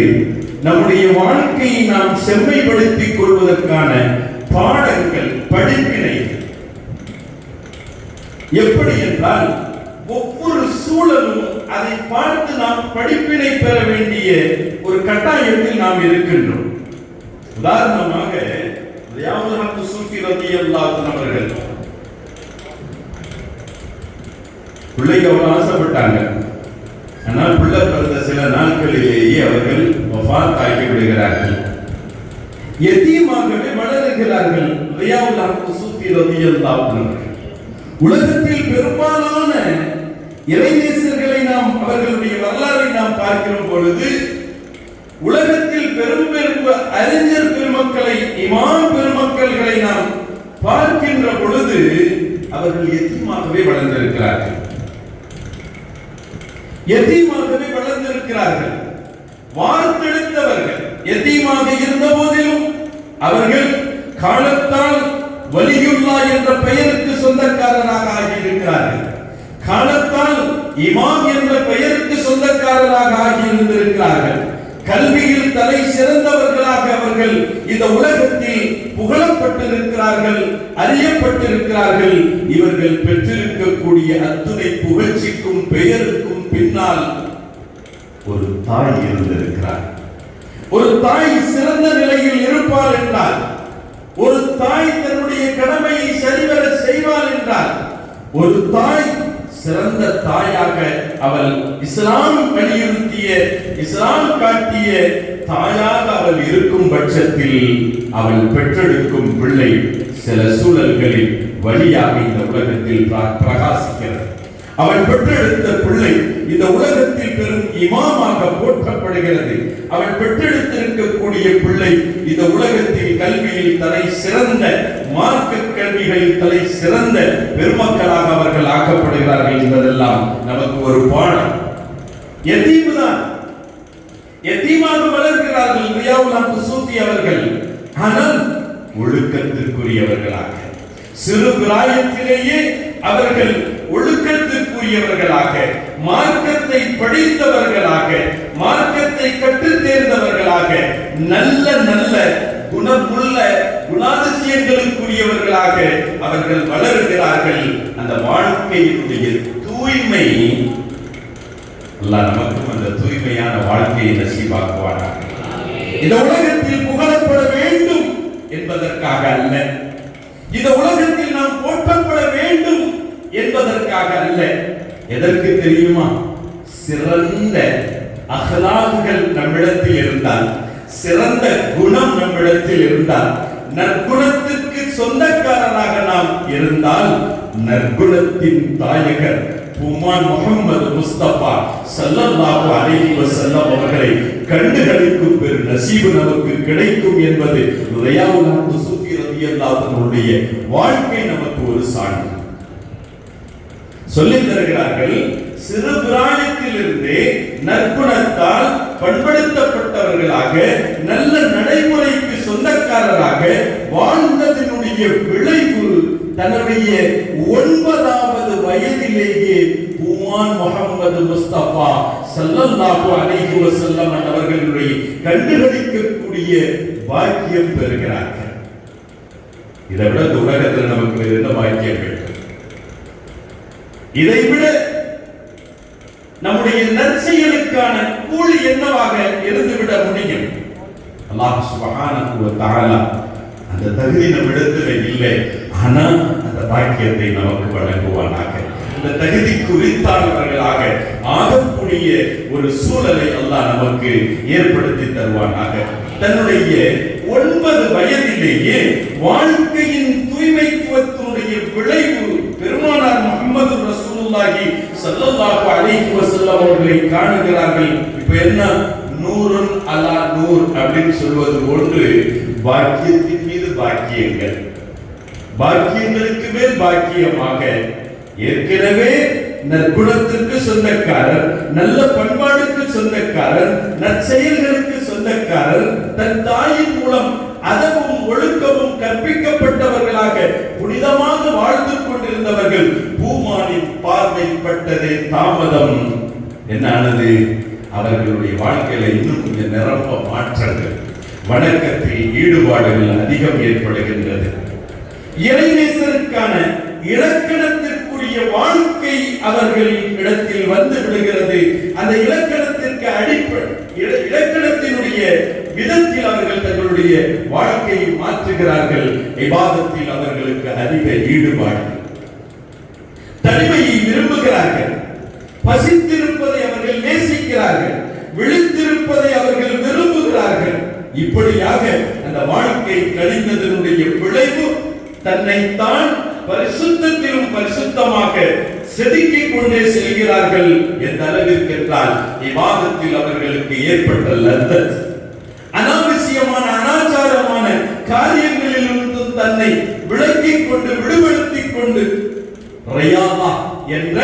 நம்முடைய வாழ்க்கையை நாம் செம்மைப்படுத்திக் கொள்வதற்கான பாடங்கள், படிப்பினை. எப்படி என்றால், ஒவ்வொரு சூழலும் அதை பார்த்து நாம் படிப்பினை பெற வேண்டிய ஒரு கட்டாயத்தில் நாம் இருக்கின்றோம். உதாரணமாக ரியாவுல் சூஃபி ரலியல்லாஹு அவர்கள் பிள்ளைக்கு அவ்வளவு ஆசைப்பட்டாங்க. ஆனால் பிள்ளை பிறந்த சில நாட்களிலேயே அவர்கள் வஃபாத் ஆகி விடுகிறார்கள். யதீமாகவே வளருகிறார்கள் ரியாவுல் சூஃபி ரலியல்லாஹு அவர்கள். உலகத்தில் பெரும்பாலான இறைநேசர்களை நாம், அவர்களுடைய வரலாறை நாம் பார்க்கிற பொழுது, உலகத்தில் பெரும் அறிஞர் பெருமக்களை, இமாம் பெருமக்களை நாம் பார்க்கின்ற பொழுது அவர்கள் யதீமாகவே வளர்ந்திருக்கிறார்கள். வார்த்தெடுத்தவர்கள் யதீமாக இருந்த போதிலும் அவர்கள் காலத்தால் வலியுல்லா என்ற பெயருக்கு சொந்தக்காரராக ஆகியிருக்கிறார்கள். காலத்தால் இமாம் என்ற பெயருக்கு சொந்தக்காரராக ஆகியிருந்திருக்கிறார்கள். கல்வியில் தலை சிறந்தவர்களாக அவர்கள் இந்த உலகத்தில் புகழப்பட்டிருக்கிறார்கள், அறியப்பட்டிருக்கிறார்கள். இவர்கள் பெற்றிருக்கக்கூடிய அத்துணை புகழ்ச்சிக்கும் பெயருக்கும் பின்னால் ஒரு தாய் இருந்திருக்கிறார். ஒரு தாய் சிறந்த நிலையில் இருப்பார் என்றால், ஒரு தாய் தன்னுடைய கடமையை சரிவர செய்வார் என்றால், ஒரு தாய் சிறந்த தாயாக அவள் இஸ்லாம் வலியுறுத்திய, இஸ்லாம் காட்டிய தாயாக அவள் இருக்கும் பட்சத்தில் அவள் பெற்றெடுக்கும் பிள்ளை சில சூழல்களில் வழியாக இந்த உலகத்தில் பிரகாசிக்கிறது. அவள் பெற்றெடுத்த பிள்ளை இந்த உலகத்தில் பெரும் இமாமாக போற்றப்படுகிறது. அவள் பெற்றெடுத்திருக்கக்கூடிய பிள்ளை இந்த உலகத்தில் கல்வியில் தலை சிறந்த, மார்க்க கல்விகளில் தலை சிறந்த பெருமக்களாக அவர்கள் ஆக்கப்படுகிறார்கள் என்பதெல்லாம் நமக்கு ஒரு பாடம். யதீம்தான், யதீமாக வளர்கிறார்கள் ரியாவுல் சூஃபி அவர்கள். ஆனால் ஒழுக்கத்திற்குரியவர்களாக, சிறு பிராயத்திலேயே அவர்கள் ஒழுக்கத்திற்குரியவர்களாக, மார்க்கத்தை படித்தவர்களாக, மார்க்கத்தை கற்றுத் தேர்ந்தவர்களாக, நல்ல நல்ல குணமுள்ள குணாதிசயங்களுக்குரியவர்களாக அவர்கள் வளருகிறார்கள். அந்த வாழ்க்கையினுடைய தூய்மை, அல்லாஹ் நமக்கும் அந்த தூய்மையான வாழ்க்கையை நசீபாக்குவானாக. இந்த உலகத்தில் புகழப்பட வேண்டும் என்பதற்காக அல்ல, இந்த உலகத்தில் நாம் போற்றப்பட வேண்டும் என்பதற்காக அல்ல. எதற்கு தெரியுமா? சிறந்த அகலாகுகள் நம்மிடத்தில் இருந்தால், சிறந்த குணம் நம்மிடத்தில் இருந்தால், நற்குணத்திற்கு சொந்தக்காரராக நாம் இருந்தால், நற்குணத்தின் தாயகர் பூமான் முஹம்மது முஸ்தபா ஸல்லல்லாஹு அலைஹி வஸல்லம் அவர்களை கண்டுகளிக்கும் பெரு நசீபு நமக்கு கிடைக்கும் என்பது ரியாவுல் சூஃபி ரலியல்லாஹு அன்ஹுடைய வாழ்க்கை நமக்கு ஒரு சான்று. சொல்லித் தருகிறார்கள், சிறு பிராயத்திலிருந்தே நற்குணத்தால் பண்படுத்தப்பட்டவர்களாக, நல்ல நடைமுறைக்கு சொந்தக்காரராக வாழ்ந்ததனுடைய விளைவு தன்னுடைய 9வது வயதிலேயே பூமான் முஹம்மது முஸ்தபா ஸல்லல்லாஹு அலைஹி வஸல்லம் அவர்களுடைய கண்டுகளிக்கக்கூடிய பாக்கியம் பெறுகிறார்கள். இதை விட உலகத்தில் நமக்கு வேறு என்ன பாக்கியம் வேண்டும்? இதைவிட நம்முடைய நற்செயலுக்கான கூலி என்னவாக இருந்துவிட முடியும்? அல்லாஹ் சுப்ஹானஹு வ தஆலா அந்த தகுதி நம்மிடத்தில் இல்லை, ஆனால் அந்த பாக்கியத்தை நமக்கு வழங்குவானாக. இந்த தகுதி குறித்தானவர்களாக ஆகக்கூடிய ஒரு சூழலை அல்லாஹ் நமக்கு ஏற்படுத்தி தருவானாக. தன்னுடைய 9 வயதிலேயே வாழ்க்கையின் தூய்மைத்துவத்தினுடைய விளைவு பெருமானார் முஹம்மது ரசூலுல்லாஹி ஸல்லல்லாஹு அலைஹி வஸல்லம் அவர்களை காணுகிறார்கள். இப்ப என்ன, நூறுன் அலா நூர் அப்படின்னு சொல்வது ஒன்று, பாக்கியத்தின் மீது பாக்கியங்கள், பாக்கியங்களுக்கு மேல் பாக்கியமாக. ஏற்கனவே நற்குணத்திற்கு சொந்தக்காரர், நல்ல பண்பாடுக்கு சொந்தக்காரர், நற்செயல்களுக்கு சொந்தக்காரர், தன் தாயின் மூலம் அதவும் ஒழுக்கமும் கற்பிக்கப்பட்டவர்களாக புனிதமாக வாழ்ந்து கொண்டிருந்தவர்கள். பூமானின் பார்வைப்பட்டதே தாமதம். என்னானது? அவர்களுடைய வாழ்க்கையில இன்னும் கொஞ்சம் நிரம்ப மாற்றங்கள், வணக்கத்தில் ஈடுபாடுகள் அதிகம் ஏற்படுகின்றது. இறைநேசருக்கான இலக்கணத்திற்குரிய வாழ்க்கை அவர்கள் இடத்தில் வந்து விடுகிறது. அந்த இலக்கணத்திற்கு அடிப்படை இலக்கணத்தினுடைய விதத்தில் அவர்கள் தங்களுடைய வாழ்க்கையை மாற்றுகிறார்கள். இபாதத்தில் அவர்களுக்கு அதிக ஈடுபாடு, தனிமையை விரும்புகிறார்கள், பசித்திருப்பதை அவர்கள் நேசிக்கிறார்கள், விழித்திருப்பதை அவர்கள் விரும்புகிறார்கள். இப்படியாக அந்த வாழ்க்கை கழிந்ததனுடைய விளைவு தன்னைத்தான் பரிசுத்தத்திலும் பரிசுத்தமாக செதுக்கிக் கொண்டே செல்கிறார்கள். எந்த அளவிற்கு என்றால், இபாதத்தில் அவர்களுக்கு ஏற்பட்ட லத்தத், அனாவசியமான அனாச்சாரமான காரியங்களிலிருந்து தன்னை விலக்கிக் கொண்டு விடுபடுத்திக் கொண்டு ரியாதா என்ற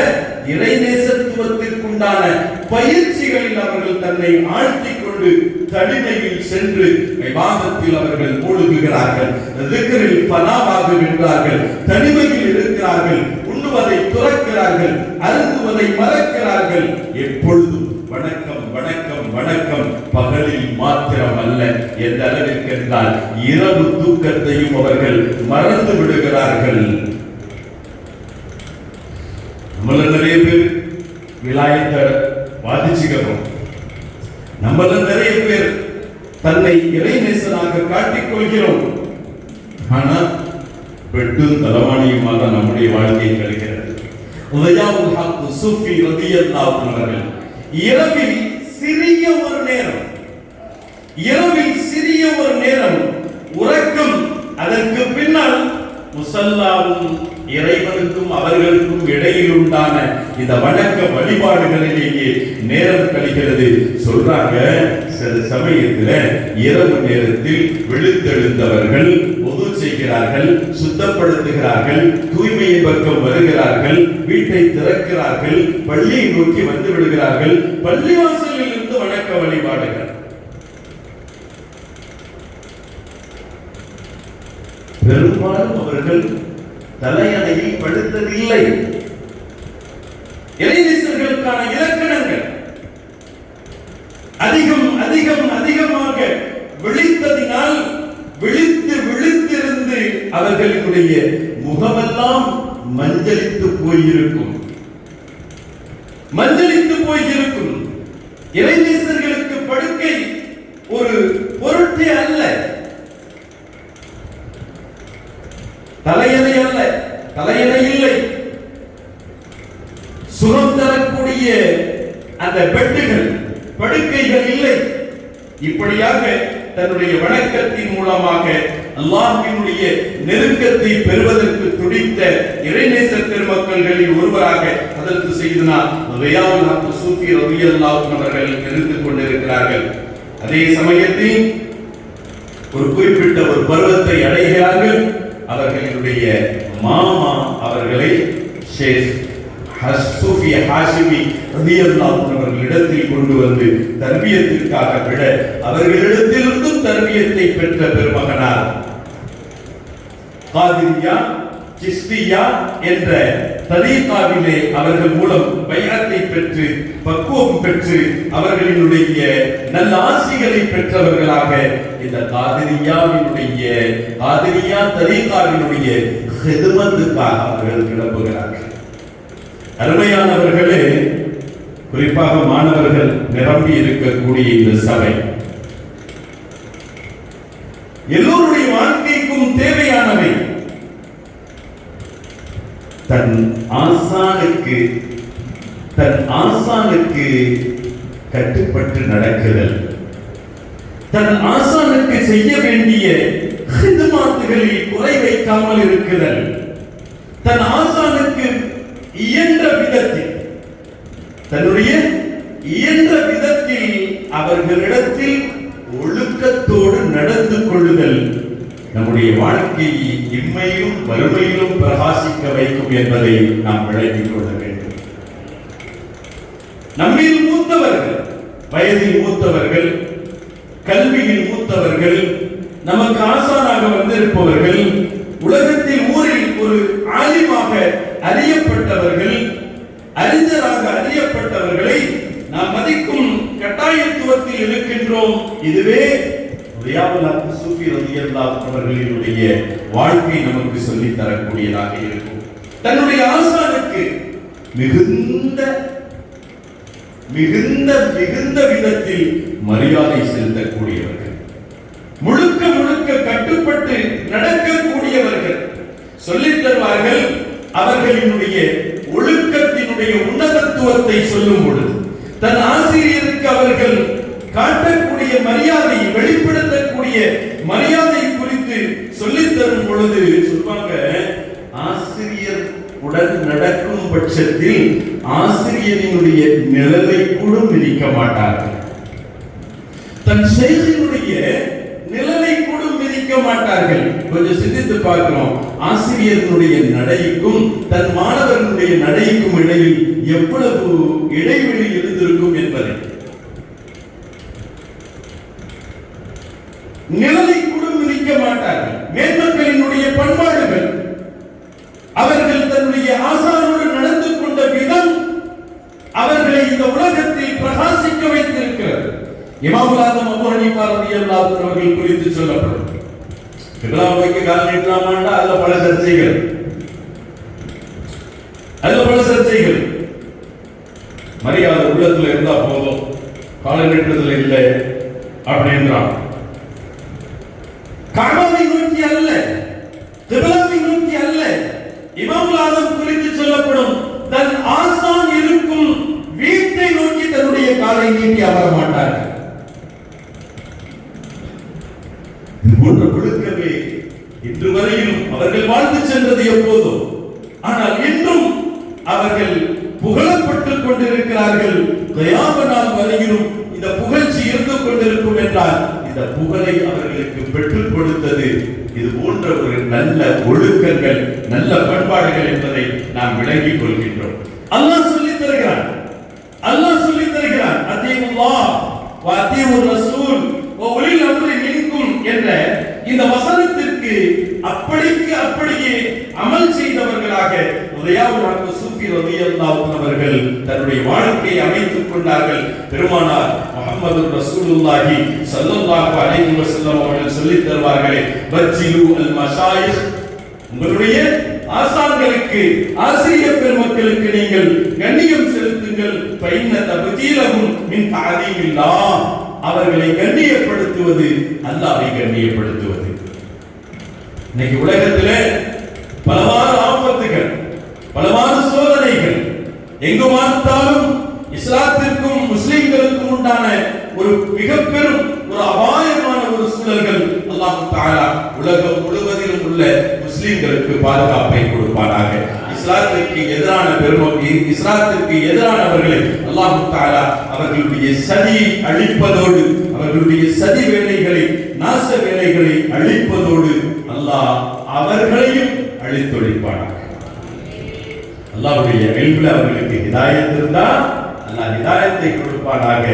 இறைநேசத்துவத்திற்குண்டான பயிற்சிகளில் அவர்கள் தன்னை ஆழ்த்திக் கொண்டு தனிமையில் சென்று இபாதத்தில் அவர்கள் மூழ்குகிறார்கள். திக்ரில் ஃபனாவாகுகின்றார்கள், தனிமையில் இருக்கிறார்கள், உண்ணுவதை துறக்கிறார்கள், அருந்துவதை மறக்கிறார்கள். எப்பொழுதும் வணக்கம் வணக்கம் வணக்கம், பகலில் மாத்திரம் அல்ல. எந்த அளவிற்கு என்றால் இரவு தூக்கத்தையும் அவர்கள் மறந்து விடுகிறார்கள். நம்மள நிறைய பேர் விலாயத்தை வாதிச்சுக்கிறோம். நம்மள நிறைய பேர் தன்னை இறைநேசனாக காட்டிக் கொள்கிறோம். ஆனால் பெட்டும் தலைவாணியுமாக நம்முடைய வாழ்க்கையை கழிக்கிறது. ரியாவுல் ஹக் சூஃபி ரலியல்லாஹு அன்ஹு அவர்கள் இரவில் சிறிய ஒரு நேரம் உறக்கம், அதற்கு பின்னால் முசல்லாவும் இறைவனுக்கும் அவர்களுக்கும் இடையில் உண்டான இந்த வணக்க வழிபாடுகளிலேயே நேரம் கழிக்கிறது. சொல்றாங்க, சில சமயத்தில் இரவு நேரத்தில் விழித்தெழுந்தவர்கள் ஒது செய்கிறார்கள், சுத்தப்படுத்துகிறார்கள், தூய்மையின் பக்கம் வருகிறார்கள், வீட்டை திறக்கிறார்கள், பள்ளியை நோக்கி வந்து விடுகிறார்கள். பள்ளிவாசலில் இருந்து வணக்க வழிபாடுகள். பெரும்பாலும் அவர்கள் தலையணையை படுத்ததில்லை. இறைநேசர்களுக்கான இலக்கணங்கள் அதிகமாக விழித்ததினால் விழித்திருந்து அவர்களுடைய முகமெல்லாம் மஞ்சளித்து போயிருக்கும். இறைநேசர்களுக்கு படுக்கை ஒரு பொருட்டே அல்ல, தலையணை அல்ல, தலையணை இல்லை. அந்த பெட்டுகள், படுக்கைகள் இல்லை. இப்படியாக தன்னுடைய வணக்கத்தின் மூலமாக அல்லாஹ்வினுடைய நெருக்கத்தை பெறுவதற்கு துடித்த இறைநேச பெருமக்களில் ஒருவராக ஹஜ்ரத் சையதுனா ரியாவுல் ஹக் சூஃபி ரலியல்லாஹு அன்ஹு அவர்கள் இருந்து கொண்டிருக்கிறார்கள். அதே சமயத்தில் ஒரு குறிப்பிட்ட ஒரு பருவத்தை அடைகிறார்கள். அவர்களுடைய மாமா அவர்களை ஷேக் சூஃபி ஹாஷிமி ரலியல்லாஹு அன்ஹு அவர்களிடத்தில் கொண்டு வந்து தர்பியத்திற்காக விட அவர்களிடத்திலிருந்தும் தர்பியத்தை பெற்ற பெருமகனார் காதிரியா சிஸ்தியா என்ற தரீகாவிலே அவர்கள் மூலம் பைஅத்தை பெற்று பக்குவம் பெற்று அவர்களினுடைய நல்ல ஆசிகளை பெற்றவர்களாக இந்த காதிரியா தரீகாவினுடைய ஹிதமத்துக்காக அவர்கள் கிளம்புகிறார்கள். அருமையானவர்களே, குறிப்பாக மாணவர்கள் நிரம்பி இருக்கக்கூடிய இந்த சபை எல்லோருடைய வாழ்க்கைக்கும் தேவையானவை. தன் ஆசானுக்கு கட்டுப்பட்டு நடக்குதல், தன் ஆசானுக்கு செய்ய வேண்டிய ஹிதமத்துகளில் குறை வைக்காமல் இருக்குதல், தன் ஆசானுக்கு இயன்ற விதத்தில் அவர்களிடத்தில் ஒழுக்கத்தோடு நடந்து கொள்ளுதல் நம்முடைய வாழ்க்கையை இம்மையிலும் வறுமையிலும் பிரகாசிக்க வைக்கும் என்பதை நாம் விளங்கிக் கொள்ள வேண்டும். நம்மில் மூத்தவர்கள், வயதில் மூத்தவர்கள், கல்வியில் மூத்தவர்கள், நமக்கு ஆசானாக வந்திருப்பவர்கள், உலகத்தில் ஊரில் ஒரு ஆலிமாக அறியப்பட்டவர்கள், அறிஞராக அறியப்பட்டவர்களை நாம் மதிக்கும் கட்டாயத்துவத்தில் இருக்கின்றோம். இதுவே ரியாவுல் ஹக் சூஃபி ரலியல்லாஹு அன்ஹு அவர்களுடைய வாழ்க்கை நமக்கு சொல்லித் தரக்கூடியதாக இருக்கும். தன்னுடைய ஆசானுக்கு மிகுந்த விதத்தில் மரியாதை செலுத்தக்கூடியவர்கள், முழுக்க கட்டுப்பட்டு நடக்கக்கூடியவர்கள். சொல்லித் தருவார்கள், அவர்களினுடைய ஒழுக்கத்தினுடைய உன்னதத்துவத்தை சொல்லும் பொழுது தன் ஆசிரியருக்கு அவர்கள் காட்டக்கூடிய மரியாதை, வெளிப்படுத்தக்கூடிய மரியாதை குறித்து சொல்லித் தரும் பொழுது சொல்வாங்க, ஆசிரியர் உடன் நடக்கும் பட்சத்தில் ஆசிரியரினுடைய நிழலை கூட மிதிக்க மாட்டார்கள், தன் ஷைഖினுடைய நிழலை கூட மிதிக்க மாட்டார்கள். கொஞ்சம் சிந்தித்து பார்க்கிறோம், ஆசிரியர்களுடைய நடைக்கும் தன் மாணவர்களுடைய நடைக்கும் இடையில் எவ்வளவு இடைவெளி இருந்திருக்கும் என்பதை. நிழலை கூட மிதிக்க மாட்டார்கள். மேன்மக்களினுடைய பண்பாடுகள், அவர்கள் தன்னுடைய ஆசானோடு நடந்து கொண்ட விதம் அவர்களை இந்த உலகத்தில் பிரகாசிக்க வைத்திருக்கிறது. இமாமுல் ஆஸம் அபூ ஹனீஃபா ரலியல்லாஹு அன்ஹு அவர்கள் குறித்து சொல்லப்படும், கிப்லாவுக்கு கால் நீட்டலாமாண்டா அதுல பல சர்ச்சைகள். மரியாதை உள்ளத்துல இருந்தா போதும், கால நீட்டத்துல இல்லை அப்படின்றான். கஅபாவை நோக்கி அல்ல, கிப்லாவை நோக்கி அல்ல. இமாமுல் ஆஸம் குறித்து சொல்லப்படும், தன் ஆசான் இருக்கும் வீட்டை நோக்கி தன்னுடைய காலை நீட்டி அமர மாட்டார்கள். போன்ற ஒழுக்கமே இன்று வரையிலும் அவர்கள் வாழ்ந்து சென்றது எப்போதும். ஆனால் இன்றும் அவர்கள் புகழப்பட்டுக் கொண்டிருக்கிறார்கள். கயாம நாள் வரையிலும் இந்த புகழ்ச்சி இருந்து கொண்டிருக்கும் என்றால் இந்த புகழை அவர்களுக்கு பெற்றுக் கொடுத்தது இது போன்ற ஒரு நல்ல ஒழுக்கங்கள், நல்ல பண்பாடுகள் என்பதை நாம் விளங்கிக் கொள்கின்றோம். அல்லாஹ் சொல்லித் தருகிறான், அத்தீஉல்லாஹ் வ அத்தீஉர் ரசூல் வ உலில் அம்ரி மின்கும் என்ற இந்த வசனத்திற்கு அப்படியே அமல் செய்தவர்களாக ரியாவுல் ஹக் சூஃபி ரலியல்லாஹு அன்ஹு அவர்கள் தன்னுடைய வாழ்க்கையை அமைத்துக் கொண்டார்கள். பெருமானார் முஹம்மது ரசூலுல்லாஹி ஸல்லல்லாஹு அலைஹி வஸல்லம் அவர்கள் சொல்லித் தருவார்களே, வஜ்ஜிலு அல் மஷாயிஹ், உங்களுடைய ஆசான்களுக்கு, ஆசிரியர் பெருமக்களுக்கு நீங்கள் கண்ணியம் செலுத்துங்கள். ஃபைன்ன தப்ஜீலஹும் மின் தஅதீமில்லாஹ், அவர்களை கண்ணியப்படுத்துவது அல்லாஹ்வை கண்ணியப்படுத்துவது. இன்னைக்கு உலகத்திலே பலவாறு ஆபத்துகள், பலவாறு சோதனைகள், எங்கு பார்த்தாலும் இஸ்லாத்திற்கும் முஸ்லிம்களுக்கும் உண்டான ஒரு மிக பெரும் ஒரு அபாயமான ஒரு சூழல்கள் அல்லாஹ் தஆலா உலகம் முழுவதிலும் உள்ள முஸ்லிம்களுக்கு பாதுகாப்பை கொடுப்பானாக. இஸ்லாத்திற்கு எதிரானவர்களை அல்லாஹ் தஆலா அவர்களுடைய சதியை அழிப்பதோடு, அவர்களுடைய சதி வேலைகளை, நாச வேலைகளை அழிப்பதோடு அல்லாஹ் அவர்களையும் அழித்தொழிப்பானாக. அல்லாஹ்வுடைய இல்மில் அவர்களுக்கு ஹிதாயத் இருந்தால் அல்லாஹ் ஹிதாயத்தை கொடுப்பானாக,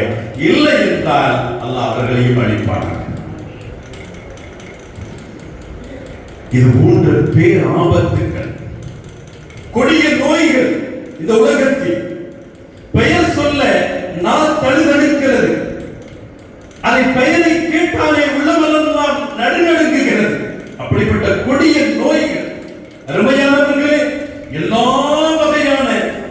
இல்லை என்றால் அல்லாஹ் அவர்களையும் அழிப்பானாக. இது போன்ற பேராபத்துக்கள், கொடிய நோய்கள் இந்த உலகத்தில் பெயர் சொல்ல நான் தழுதழுக்கிறது. அதை பெயரை கேட்டாலே உள்ளமெல்லாம் நடுநடுங்குகிறது. அப்படிப்பட்ட கொடிய நோய்கள் அருமையானவர்களே, எல்லா வகையான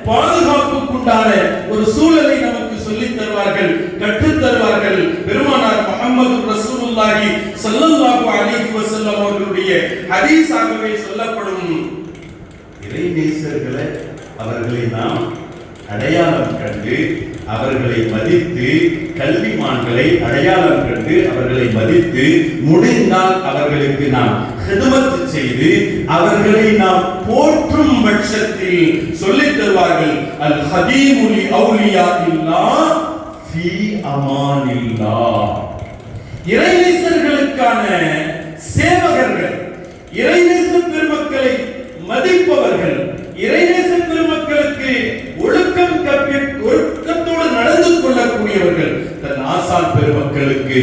பாதுகாப்புக்குண்டான ஒரு சூழலை நமக்கு சொல்லித் தருவார்கள், கற்றுத் தருவார்கள். பெருமானார் முஹம்மது ரசூலுல்லாஹி ஸல்லல்லாஹு அலைஹி வஸல்லம் அவர்களுடைய ஹதீஸாகவே சொல்லப்படும் இறைநேசர்களை அவர்களை நாம் அடையாளம் கண்டு அவர்களை மதித்து, கல்விமான்களை அடையாளம் கண்டு அவர்களை மதித்து, முடிந்தால் அவர்களுக்கு நாம் ஹிதமத் செய்து அவர்களை நாம் போற்றும் பட்சத்தில் சொல்லித் தருவார்கள், அல் ஹதீமு லி அவுலியாஇல்லாஹ் ஃபீ அமானில்லாஹ். இறைநேசர்களுக்கான சேவகர்கள், இறைநேச பெருமக்களை மதிப்பவர்கள், இறைநேச பெருமக்களுக்கு ஒழுக்கத்தோடு நடந்து கொள்ளக்கூடியவர்கள், தன் ஆசான் பெருமக்களுக்கு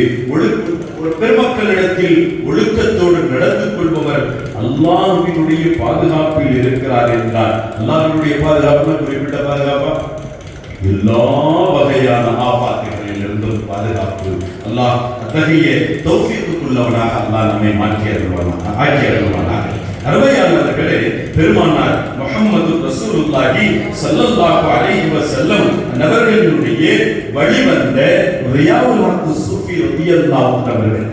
பெருமக்களிடத்தில் ஒழுக்கத்தோடு நடந்து கொள்பவர் அல்லாஹ்வினுடைய பாதுகாப்பில் இருக்கிறார் என்றால், அல்லாஹ்வினுடைய பாதுகாப்பு குறிப்பிட்ட பாதுகாப்பா? எல்லா வகையான ஆபாத்துகளில் இருந்தும் பாதுகாப்பு. அல்லாஹ் அத்தகைய தௌஃபீக்குள்ளவனாக அல்லாஹ் நம்மை ஆக்கி அருள்வானாக. அருமையானவர்களே, பெருமானார் முஹம்மது ரசூலுல்லாஹி ஸல்லல்லாஹு அலைஹி வஸல்லம் அவர்களுடைய வழிவந்த ரியாவுல் ஹக் சூஃபி ரலியல்லாஹு அவர்கள்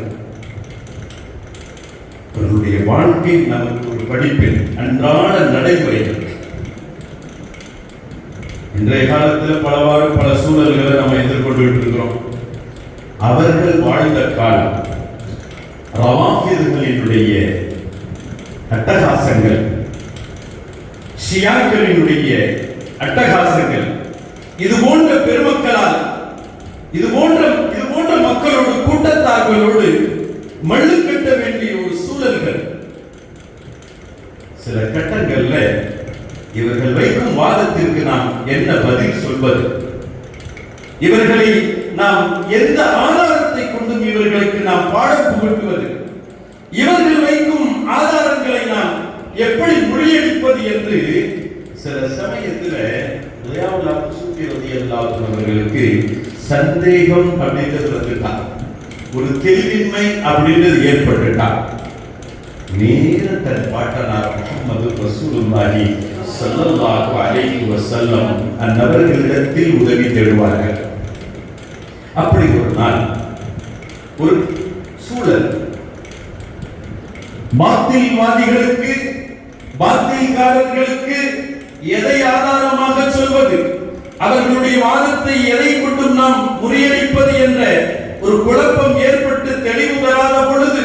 அவருடைய வாழ்க்கை நமக்கு ஒரு படிப்பில் அன்றாட நடைமுறைகள். இன்றைய காலத்தில் பல சூழல்களை நம்ம எதிர்கொண்டு இருக்கிறோம். அவர்கள் வாழ்ந்த காலம் ரவாஃபிதுகளினுடைய அட்டகாசங்கள், ஷியாக்களினுடைய அட்டகாசங்கள், இது போன்ற பெருமக்களால், இது போன்ற மக்களோடு, கூட்டத்தார்களோடு மல்லு கட்ட வேண்டிய ஒரு சூழல்கள். சில கட்டங்கள்ல இவர்கள் வைக்கும் வாதத்திற்கு நாம் என்ன பதில் சொல்வது? இவர்களை நாம் எந்த ஆதாரத்தை கொண்டும் இவர்களுக்கு நாம் பாடம் புகட்டுவது? இவர்கள் வைக்கும் ஆதாரங்களை நாம் எப்படி முறியடிப்பது என்று சில சமயத்தில் அவர்களுக்கு சந்தேகம் அப்படின்றது வந்துட்டான், ஒரு தெளிவின்மை அப்படின்றது ஏற்பட்டுட்டான். நேர தன் பாட்டனார் முஹம்மது ரசூலுல்லாஹி ஸல்லல்லாஹு அலைஹி வஸல்லம் அன்னவர்களிடத்தில் உதவி தேடுவார்கள். அப்படி ஒரு நாள் ஒரு சூழல், பாத்தில்வாதிகளுக்கு, பாத்தில்காரர்களுக்கு எதை ஆதாரமாக சொல்வது, அவர்களுடைய வாதத்தை எதை கொண்டும் நாம் முறியடிப்பது என்ற ஒரு குழப்பம் ஏற்பட்டு தெளிவு பெறாத பொழுது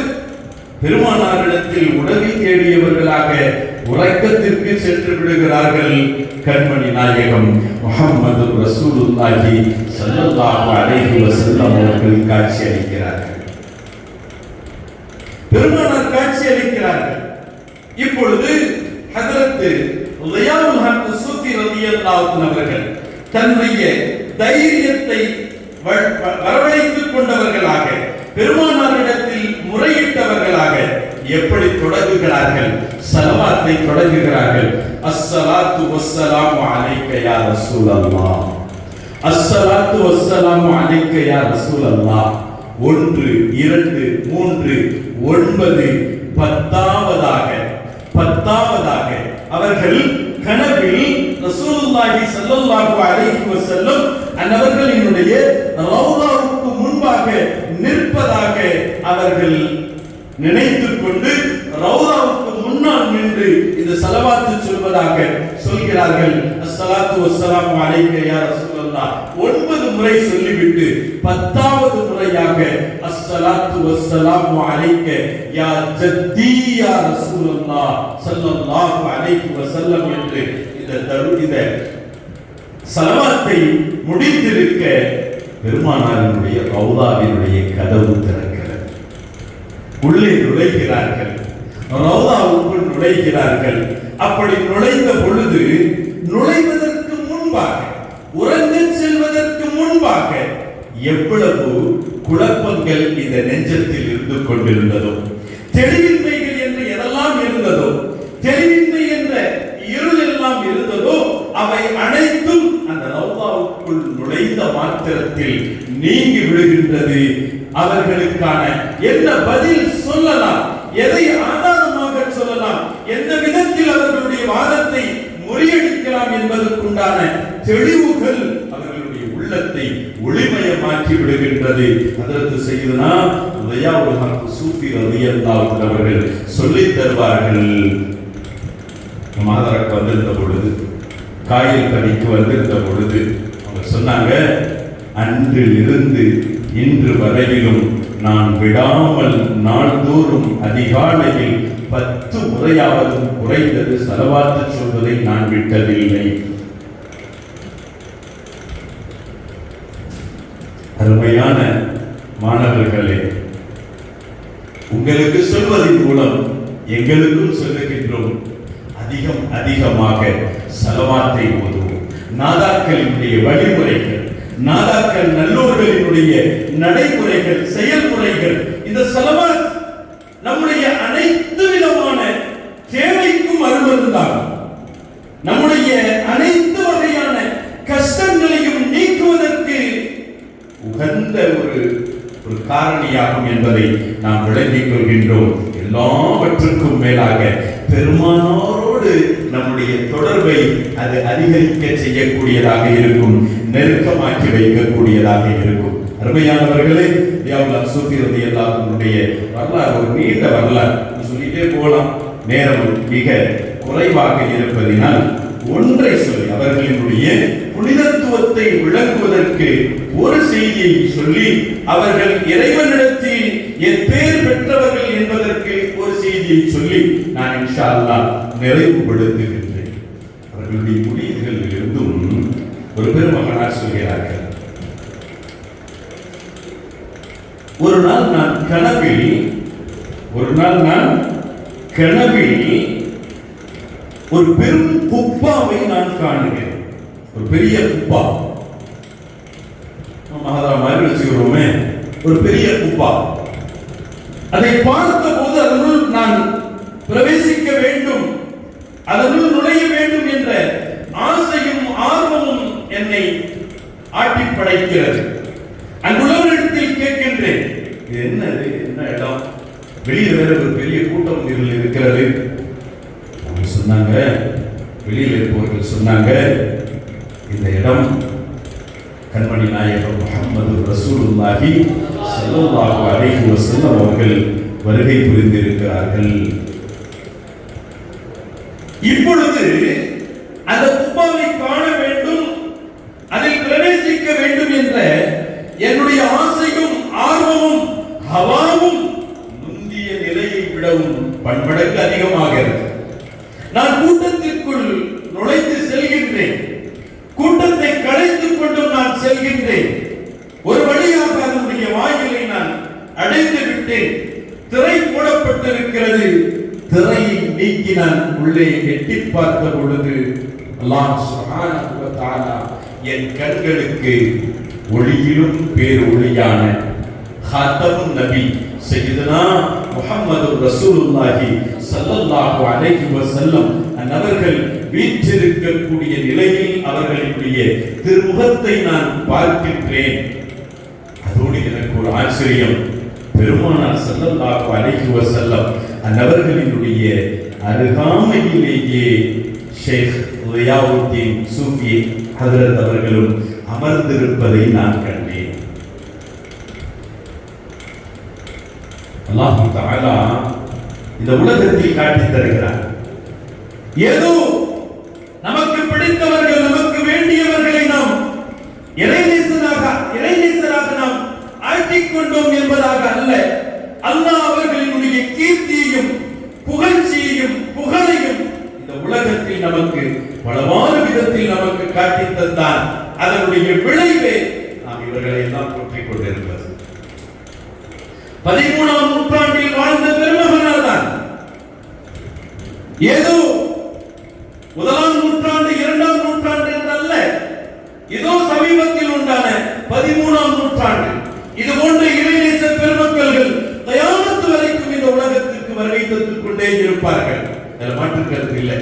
பெருமானாரிடத்தில் உதவி தேடியவர்களாக உறக்கத்திற்கு சென்று விடுகிறார்கள். கண்மணி நாயகம் முஹம்மது ரசூலுல்லாஹி ஸல்லல்லாஹு அலைஹி வஸல்லம் அவர்கள் காட்சி அளிக்கிறார்கள். பெருமானார் காட்சி அளிக்கிறார்கள். இப்பொழுது ஹஜ்ரத் ரியாவுல் ஹக் சூஃபி ரலியல்லாஹு அவர்கள் தன்னுடைய தைரியத்தை வரவழைத்துக் கொண்டவர்களாக, பெருமானாரிடத்தில் முறையிட்டவர்களாக எப்படி தொடங்குகிறார்கள்? ஸலவாத்தை தொடங்குகிறார்கள். அஸ்ஸலாத்து வஸ்ஸலாமு அலைக்க யா ரசூலல்லாஹ், அஸ்ஸலாத்து வஸ்ஸலாமு அலைக்க யா ரசூலல்லாஹ். 1 2 3 9 10ஆவதாக அவர்கள் கனவில் ரசூலுல்லாஹி ஸல்லல்லாஹு அலைஹி வஸல்லம் அவர்களினுடைய ரௌதாவுக்கு முன்பாக நிற்பதாக அவர்கள் நினைத்துக் கொண்டு ரௌதாவுக்கு முன்னால் நின்று இந்த ஸலவாத்து சொல்வதாக சொல்கிறார்கள். அஸ்ஸலாத்து வஸ்ஸலாமு அலைக்க யா ரசூலல்லாஹ் ரசூலல்லாஹ் 9 முறை சொல்லிவிட்டு 10வது முறையாக அஸ்ஸலாத்து வஸ்ஸலாமு அலைக்க யா ஜத்தி யா ரசூலல்லாஹ் ஸல்லல்லாஹு அலைஹி வஸல்லம் என்று இந்த ஸலவாத்தை முடித்திருக்க பெருமானாரினுடைய ரௌதாவினுடைய கதவு திறக்கிறது. உள்ளே நுழைகிறார்கள், ரௌதாவுக்குள் நுழைகிறார்கள். அப்படி நுழைந்த பொழுது நுழைவதற்கு முன்பாக, உறங்கச் செல்வதற்கு முன்பாக எவ்வளவு குழப்பங்கள் இந்த நெஞ்சத்தில் இருந்து கொண்டிருந்ததோ, தெளிவின்மைகள் என்று எதெல்லாம் இருந்ததோ, தெளிவின்மை என்ற இருள் எல்லாம் இருந்ததோ, அவை அனைத்தும் அந்த ரௌதாவுக்குள் நுழைந்த மாத்திரத்தில் நீங்கி விடுகின்றது. அவர்களுக்கான என்ன பதில் சொல்லலாம், எதை ஆதாரமாக சொல்லலாம், எந்த விதத்தில் அவர்களுடைய வாதத்தை முறியடிக்கலாம் என்பதற்குண்டான தெளிவுகள் அவர்களுடைய உள்ளத்தை ஒளிமயமாக்கி விடுகின்றது. அதற்கு செய்தனா உதயாவுல் ஹக் சூஃபி ரலியல்லாஹு அவர்கள் சொல்லித் தருவார்கள். மாதரக்கு வந்திருந்த பொழுது, காயில் கடிக்கு வந்திருந்த பொழுது அவங்க சொன்னாங்க, அன்றிலிருந்து இன்று வரையிலும் நான் விடாமல் நாள்தோறும் அதிகாலையில் 10 முறையாவது குறைந்தது ஸலவாத்து சொல்வதை நான் விட்டதில்லை. அருமையான மாணவர்களே, உங்களுக்கு சொல்வதன் மூலம் எங்களுக்கும் சொல்லுகின்றோம். அதிகமாக ஸலவாத்தை ஓதுவோம். நாதாக்களினுடைய வழிமுறைகள், நாதாக்கள் நல்லோர்களினுடைய நடைமுறைகள், செயல்முறைகள், இந்த ஸலவாத் நம்முடைய அனைத்து விதமான தேவைக்கும் அருள்வதாகும். நம்முடைய அனைத்து வகையான கஷ்டங்களையும் நீக்குவதற்கு உகந்த ஒரு காரணியாகும் என்பதை நாம் விளங்கிக் கொள்கின்றோம். எல்லாவற்றுக்கும் மேலாக பெருமானாரோடு நம்முடைய தொடர்பை அது அதிகரிக்க செய்யக்கூடியதாக இருக்கும், நெருக்கமாக்கி வைக்கக்கூடியதாக இருக்கும். அருமையானவர்களே, சூஃபி ரலியல்லாஹு அன்ஹுடைய வரலாறு ஒரு நீண்ட வரலாறு, சொல்லிட்டே போகலாம், நேரம் மிக குறைவாக இருப்பதினால் ஒன்றை சொல்லி அவர்களினுடைய புனிதத்துவத்தை விளங்குவதற்கு ஒரு செய்தியை சொல்லி, அவர்கள் இறைவனிடத்தில் எப்பேர் பெற்றவர்கள் என்பதற்கு ஒரு செய்தியை சொல்லி நான் இன்ஷா அல்லாஹ் நிறைவுபடுத்துகின்றேன். அவர்களுடைய முடிவுகளில் இருந்தும் ஒரு பெருமகனார் சொல்கிறார்கள், ஒரு நாள் நான் கனவில் ஒரு பெரும் குப்பாவை நான் காணுகிறேன். ஒரு பெரிய குப்பா, மகாதா மாதிரி வச்சுக்கிறோமே, ஒரு பெரிய குப்பா. அதை பார்த்த போது அதனுள் நான் பிரவேசிக்க வேண்டும், அதனுள் நுழைய வேண்டும் என்ற ஆசையும் ஆர்வமும் என்னை ஆட்டி படைக்கிறது. அங்குள்ளவரிடத்தில் கேட்கின்றேன், இது என்னது, என்ன இடம், வெளியில் வேற ஒரு பெரிய கூட்டம் இதில் இருக்கிறது. அவங்க சொன்னாங்க, வெளியில் இருப்பவர்கள் சொன்னாங்க, இந்த இடம் கண்மணி நாயகம் முஹம்மது ரசூலுல்லாஹி ஸல்லல்லாஹு அலைஹி வஸல்லம் அவர்கள் வருகை புரிந்திருக்கிறார்கள். இப்பொழுது அந்த குப்பாவை காண வேண்டும், அதில் பிரவேசிக்க வேண்டும் என்ற என்னுடைய ஆசையும் ஆர்வமும் ஹவாவும் முந்திய நிலையை விடவும் பன்மடங்கு அதிகமாகிறது. நான் கூட்டத்திற்குள் நுழைந்து செல்கின்றேன், கூட்டத்தை கலைத்துக் கொண்டும் நான் செல்கின்றேன். ஒரு வழியாக அதனுடைய வாயிலை நான் அடைந்து விட்டேன். திரை போடப்பட்டிருக்கிறது. திரையை நீக்கி நான் உள்ளே எட்டி பார்த்த பொழுது அல்லாஹ் சுப்ஹானஹு வ தஆலா என் கண்களுக்கு ஒளியிலும் பேர் ஒளியான ஹாத்தமுன் நபி சய்யிதுனா முஹம்மது ரசூலுல்லாஹி ஸல்லல்லாஹு அலைஹி வஸல்லம் அவர்கள் வீற்றிருக்கக்கூடிய நிலையில் அவர்களுடைய திருமுகத்தை நான் பார்க்கின்றேன். அதோடு எனக்கு ஒரு ஆச்சரியம், பெருமானார் ஸல்லல்லாஹு அலைஹி வஸல்லம் அவர்களினுடைய அருகாமையிலேயே ஷேக் ரியாவுத்தீன் சூஃபி ஹஜ்ரத் அவர்களும் அமர்ந்திருப்பதை நான் கண்டேன். அல்லாஹ் தஆலா இந்த உலகத்தில் காட்டித் தருகிறார். ஏதோ நமக்கு பிடித்தவர்கள், நமக்கு வேண்டியவர்களை நாம் இறைநேசராக நாம் ஆக்கிக் கொண்டோம் என்பதாக அல்ல, அல்லாஹ் அவர்களினுடைய கீர்த்தியையும் புகழ்ச்சியையும் புகழையும் இந்த உலகத்தில் நமக்கு பலவாறு விதத்தில் நமக்கு காட்டித் தந்தான். அதனுடைய விளைவே நாம் இவர்களை எல்லாம் போற்றிக் கொண்டிருப்பது. 13ஆம் நூற்றாண்டில் வாழ்ந்த பெருமகனார் தான். ஏதோ 1ஆம் நூற்றாண்டு 2ஆம் நூற்றாண்டு என்றல்ல, இதோ சமீபத்தில் உண்டான 13ஆம் நூற்றாண்டு. இது போன்ற இறைநேச பெருமக்கள்கள் கயாமத்து வரைக்கும் இந்த உலகத்திற்கு வருகை தந்து கொண்டே இருப்பார்கள். அதில் மாற்று கருத்து இல்லை.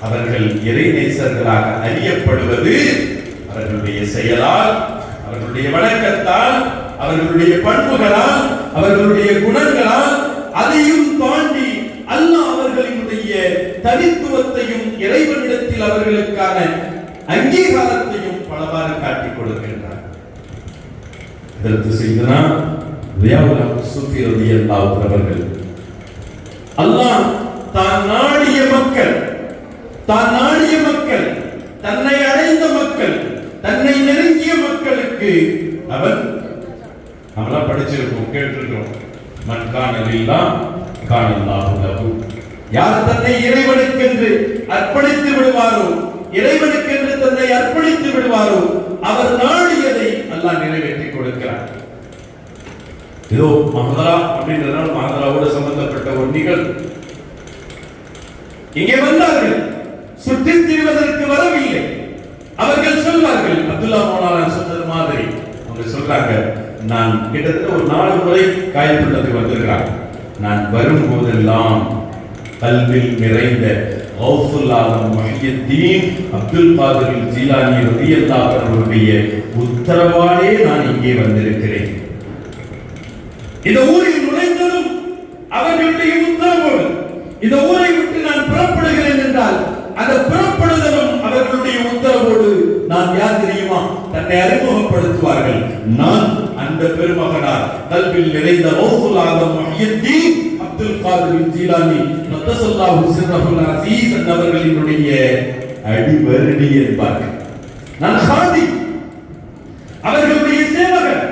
அவர்கள் இறைநேசர்களாக அறியப்படுவது அவர்களுடைய செயலால், அவர்களுடைய வணக்கத்தால், அவர்களுடைய பண்புகளால், அவர்களுடைய குணங்களால். அதையும் தாண்டி அல்லாஹ் அவர்களினுடைய தனித்துவத்தையும் இறைவனிடத்தில் அவர்களுக்கான அங்கீகாரத்தையும் பலவாறு காட்டிக் கொடுக்கின்றார். இதற்கு செய்தனா சூஃபி ரலியல்லாஹு அவர்கள் அல்லாஹ் தான் நாடிய மக்கள், தன்னை அடைந்த மக்கள், தன்னை நெருங்கிய மக்களுக்கு அவன் நம்மளா படிச்சிருக்கோம், கேட்டிருக்கோம். மன் கான லில்லாஹ் கான அல்லாஹு லஹு. யார் தன்னை இறைவனுக்கென்று அர்ப்பணித்து விடுவாரோ, இறைவனுக்கென்று தன்னை அர்ப்பணித்து விடுவாரோ, அவர் நாடியதை அல்லாஹ் நிறைவேற்றி கொடுக்கிறார். இதோ மஹதரா அப்படின்றதால் மஹதராவோடு சம்பந்தப்பட்ட ஒரு நிகழ்வு. இங்கே வந்தார்கள், சுற்றித் திரிவதற்கு வரவில்லை. அவர்கள் சொல்வார்கள், அப்துல்லா மௌலானா சொன்னது மாதிரி அவங்க சொல்றாங்க, நான் கிட்டத்தட்ட ஒரு 4 முறை காயப்பட்டதுக்கு வந்திருக்கிறாங்க. நான் வரும்போதெல்லாம் கல்வில் நிறைந்த கௌசுல் ஆலம் முஹியுத்தீன் அப்துல் காதிர் ஜீலானி ரலியல்லாஹு அவர்களுடைய உத்தரவாலே நான் இங்கே வந்திருக்கிறேன். இந்த ஊரில் நுழைந்ததும் அவர்களுடைய உத்தரவோடு இந்த ஊரை விட்டு நான் புறப்படுகிறேன் என்றால் அந்த புறப்படுதலும் அவர்களுடைய உத்தரவோடு நான் யார் தெரியுமா? தன்னை அறிமுகப்படுத்துவார்கள். நான் அந்த பெருமகனார் கல்வில் நிறைந்த கௌசுல் ஆலம் முஹியுத்தீன் அப்துல் காதிர் ஜீலானி கத்தஸல்லாஹு சிர்ரஹுல் அஸீஸ் அவர்களினுடைய அடிவருடி என்பார்கள். நான் ஹாதி, அவர்களுடைய சேவகர்,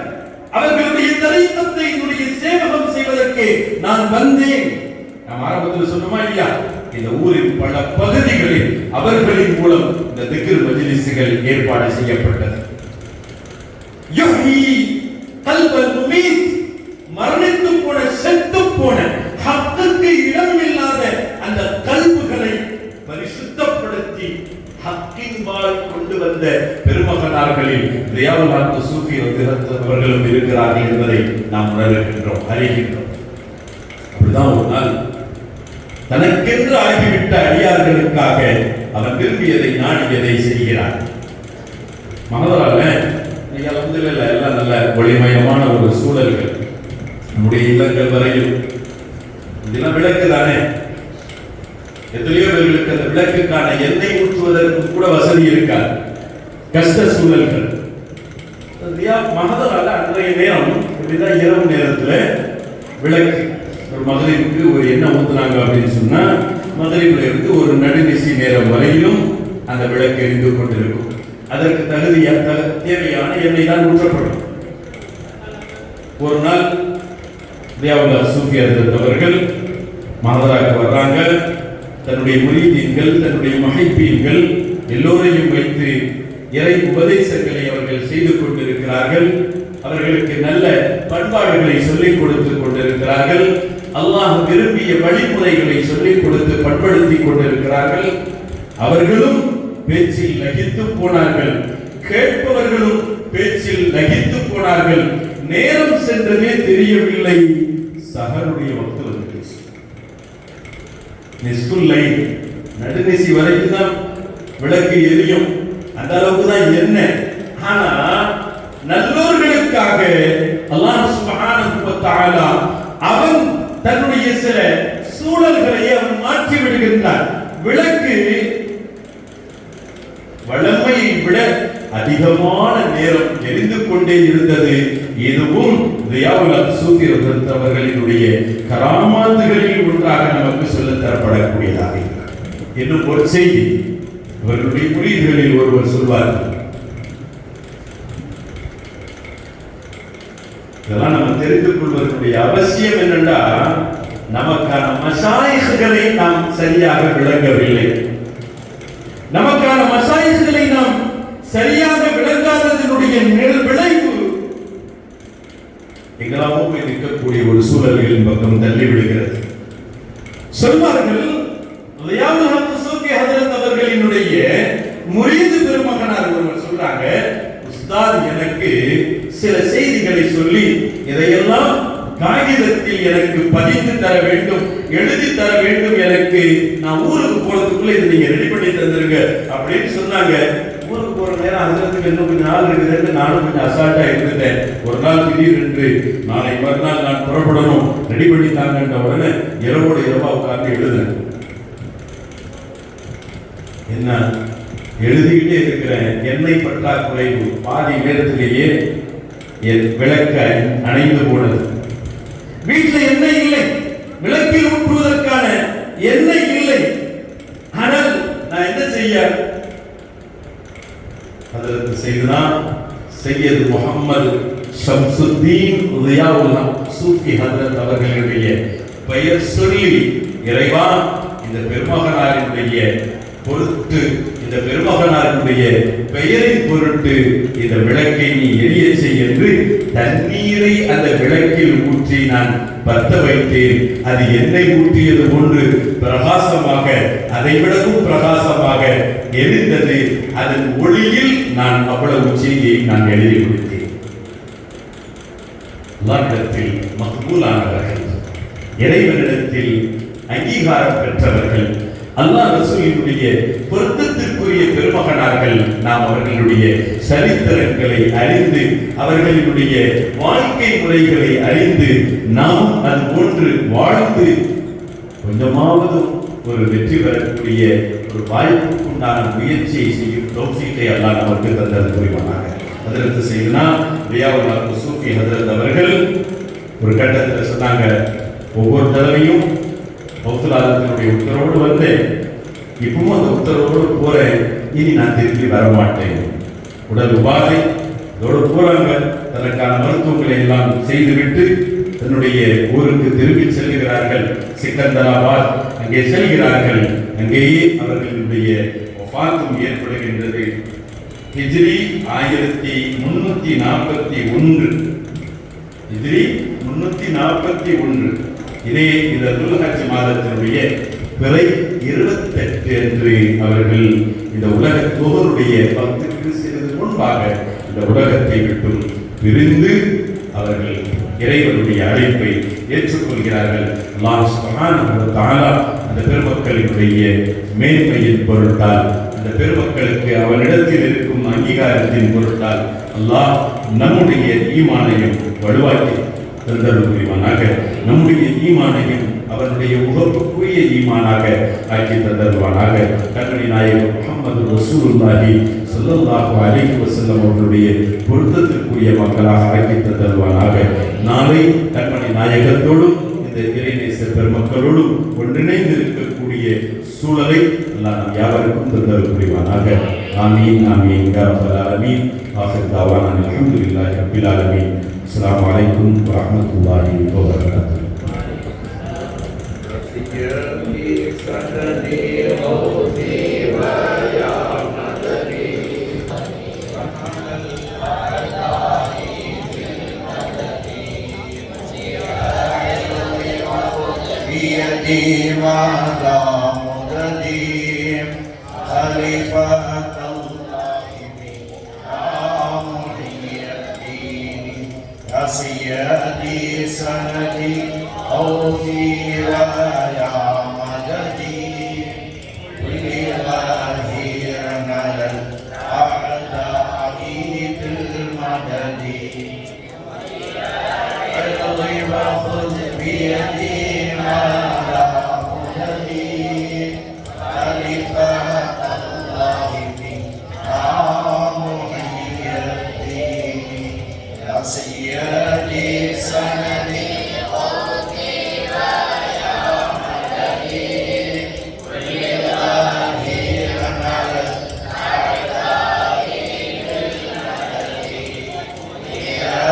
அவர்களுடைய தரிசனத்தினுடைய சேவகம் செய்வதற்கு நான் வந்தேன். நாம் ஆரம்பத்தில் சொன்னோமா இல்லையா? இந்த ஊரின் பல பகுதிகளில் அவர்களின் மூலம் இந்த திக்ர் மஜ்லிஸ்கள் ஏற்பாடு செய்யப்பட்டது. யுஹ்யி கல்பல் முமீத், மரணித்து போன செத்து போன ஹக்குக்கு இடமில்லாத அந்த கல்புகளை பரிசுத்தப்படுத்தி ஹக்கின்பால் கொண்டு வந்த பெருமகனார்களில் ரியாவுல் சூஃபி அவர்களும் இருக்கிறார்கள் என்பதை நாம் உணர்கின்றோம், அறிகின்றோம். அப்படிதான் ஒரு நாள் தனக்கென்று ஆகிவிட்ட அடியார்களுக்காக அவன் விரும்பியதை நாடியதை செய்கிறான். மகதரால எல்லாம் நல்ல ஒளிமயமான ஒரு சூழல்கள், நம்முடைய இல்லங்கள் வரையில் இதெல்லாம் விளக்கு தானே. எத்தனையோ பேர்களுக்கு அந்த விளக்குக்கான எண்ணெய் ஊற்றுவதற்கு கூட வசதி இருக்காது, கஷ்ட சூழல்கள். மகதரால அன்றைய நேரம் இப்படிதான் இரவு நேரத்துல விளக்கு ஒரு மகரிபுக்கு ஒரு எண்ணெய் ஊத்துனாங்க அப்படின்னு சொன்னா மகரிபுல இருந்து ஒரு நடுநிசி நேரம் வரையிலும் அந்த விளக்கு எரிந்து கொண்டிருக்கும். அதற்கு தேவையான எண்ணெய் தான் ஊற்றப்படும். ஒரு நாள் ரியாவுல் சூஃபி அவர்கள் மஹதராக்கு வர்றாங்க. தன்னுடைய முரீதீன்கள், தன்னுடைய மஹைபீன்கள் எல்லோரையும் வைத்து இறை உபதேசங்களை அவர்கள் செய்து கொண்டிருக்கிறார்கள். அவர்களுக்கு நல்ல பண்பாடுகளை சொல்லிக் கொடுத்து கொண்டிருக்கிறார்கள். அல்லாஹ் விரும்பிய வழிமுறைகளை சொல்லிக் கொடுத்து பண்படுத்தி கொண்டிருக்கிறார்கள். அவர்களும் பேச்சில் லகித்து போனார்கள், கேட்பவர்களும் பேச்சில் லகித்து போனார்கள். நேரம் சென்றதே தெரியவில்லை. சஹருடைய வக்து வந்துச்சு. நிஸ்ஃபுல் லைல், நடுநிசி வரைக்கும் தான் விளக்கு எரியும், அந்த அளவுக்கு தான் என்ன. ஆனா நல்லோர்களுக்காக அல்லாஹ் சுப்ஹானஹு வ தஆலா அவன் தன்னுடைய சில சூழல்களை அவன் மாற்றி விடுகின்றான். விளக்கு வளமையை விட அதிகமான நேரம் எரிந்து கொண்டே இருந்தது. இதுவும் ரியாவுல் சூஃபி அவர்களினுடைய கராமாத்துகளில் ஒன்றாக நமக்கு சொல்லித் தரப்படக்கூடியதாக இருக்கிறது. இன்னும் ஒரு செய்தி, இவர்களுடைய முரீதுகளில் ஒருவர் சொல்வார்கள், இதெல்லாம் நம்ம தெரிந்து கொள்வதற்குரிய அவசியம் என்னென்றா, நமக்கான மசாயிகளை நாம் சரியாக விளங்கவில்லை. நமக்கான மசாயிகளை நாம் சரியாக விளங்காததனுடைய விளைவு எங்களாமோ போய் நிற்கக்கூடிய ஒரு சூழல்களின் பக்கம் தள்ளி விடுகிறது. சொல்வார்கள், அவர்களினுடைய முரீது பெருமகனார் ஒருவர் சொல்றாங்க, உஸ்தாத் எனக்கு சில செய்திகளை சொல்லி இதையெல்லாம் காகிதத்தில் எனக்கு பதிந்து தர வேண்டும், எழுதி தர வேண்டும், எனக்கு நான் ஊருக்கு போறதுக்குள்ள இதை நீங்க ரெடி பண்ணி தந்துருங்க அப்படின்னு சொன்னாங்க. ஊருக்கு போற நேரம் அதுக்கு இன்னும் கொஞ்சம் நாள் இருக்குதுன்னு நானும் கொஞ்சம் அசால்ட்டா இருந்துட்டேன். ஒரு நாள் திடீரென்று நாளை மறுநாள் நான் புறப்படணும், ரெடி பண்ணி தாங்கன்ற உடனே இரவோட இரவா உட்கார்ந்து எழுதுனேன். என்ன எழுதிக்கிட்டே இருக்கிறேன், எண்ணெய் பற்றாக்குறைவு, பாதி நேரத்திலேயே என் விளக்க அணைந்து போனது. வீட்டில் எண்ணெய் இல்லை, விளக்கில் ஊற்றுவதற்கான எண்ணெய் இல்லை. ஆனால் நான் என்ன செய்ய? அதற்கு செய்ததான் சையது முகமது ஷம்சுத்தீன் ரியாவுல்லா சூஃபி ஹதரத் அவர்களுடைய பெயர் சொல்லி, இறைவா இந்த பெருமகனாரினுடைய பொருட்டு, இந்த பெருமகனாருடைய பெயரின் பொருட்டு இந்த விளக்கை நீ எரிய செய் என்று தண்ணீரை அந்த விளக்கில் ஊற்றி நான் பத்த வைத்தேன். அது எண்ணெய் ஊற்றியது போன்று பிரகாசமாக, அதை விடவும் பிரகாசமாக எரிந்தது. அதன் ஒளியில் நான் அவ்வளவு செய்தியை நான் எழுதி கொடுத்தேன். அல்லாஹ்விடத்தில் மக்பூலானவர்கள், இறைவனிடத்தில் அங்கீகாரம் பெற்றவர்கள், அல்லாஹ் ரசூலினுடைய பொருத்தத்திற்குரிய பெருமகனார்கள். நாம் அவர்களுடைய சரித்திரங்களை அறிந்து, அவர்களுடைய வாழ்க்கை முறைகளை அறிந்து, நாம் அது போன்று வாழ்ந்து கொஞ்சமாவது ஒரு வெற்றி பெறக்கூடிய ஒரு வாய்ப்புக்குண்டான முயற்சியை செய்யும் தௌஃபீக்கை அல்லாஹ் நமக்கு தந்தது புரிவானாக. ஹதரத் சையதுனா ரியாவுல்லா சூஃபி ஹதரத் அவர்கள் ஒரு கட்டத்தில் சொன்னாங்க, ஒவ்வொரு தடவையும் பௌத்தலாதத்தினுடைய உத்தரவோடு வந்தேன், இப்பவும் அந்த உத்தரவோடு போறேன், இனி நான் திருப்பி வரமாட்டேன். உடல் உபாதை இதோடு போறாங்க, தனக்கான மருத்துவங்களை எல்லாம் செய்துவிட்டு தன்னுடைய ஊருக்கு திரும்பி செல்கிறார்கள். சிக்கந்தராபாத் அங்கே செல்கிறார்கள். அங்கேயே அவர்களுடைய வஃபாத்தும் ஏற்படுகின்றது. ஹிஜ்ரி 1341, ஹிஜ்ரி 341. இதே இந்த துல்ஹஜ் மாதத்தினுடைய பிறை 28 அன்று அவர்கள் இந்த உலக தோருடைய பக்திக்கு சிறிது முன்பாக இந்த உலகத்தை விட்டு பிரிந்து அவர்கள் இறைவனுடைய அழைப்பை ஏற்றுக்கொள்கிறார்கள். அல்லாஹ் சுப்ஹானஹு வ தஆலா அந்த பெருமக்களினுடைய மேன்மையின் பொருட்டால், அந்த பெருமக்களுக்கு அவனிடத்தில் இருக்கும் அங்கீகாரத்தின் பொருட்டால் அல்லாஹ் நம்முடைய ஈமானையும் வலுவாக்கி தந்தருள் புரிவானாக. நம்முடைய ஈமானையும் அவனுடைய உகப்புக்குரிய ஈமானாக ஆக்கி தந்தருவானாக. கண்மணி நாயகம் முஹம்மது ரசூலுல்லாஹி ஸல்லல்லாஹு அலைஹி வஸல்லம் அவர்களுடைய பொருத்தத்திற்குரிய மக்களாக ஆக்கி தந்தருவானாக. நாளை கண்மணி நாயகத்தோடும் இந்த இறைநேச பெருமக்களோடும் ஒன்றிணைந்து இருக்கக்கூடிய சூழலை அல்லாஹ் நம் யாவருக்கும் தந்தருள் புரிவானாக. ஆமீன் ஆமீன் யா ரப்பல் ஆலமீன். ஆகிர் தாவானா அல்ஹம்துலில்லாஹி ரப்பில் ஆலமீன். அஸ்ஸலாமு அலைக்கும் வரஹ்மத்துல்லாஹி வபரகாத்துஹு. سيدي سندي خوفي ويا مددي ولغير على الأعداء بالمدد اقضي وخذ بيدي على مددي خليفة الله في محيطي يا سيدي سندي خوفي ويا مددي ولغير على الأعداء بالمدد يا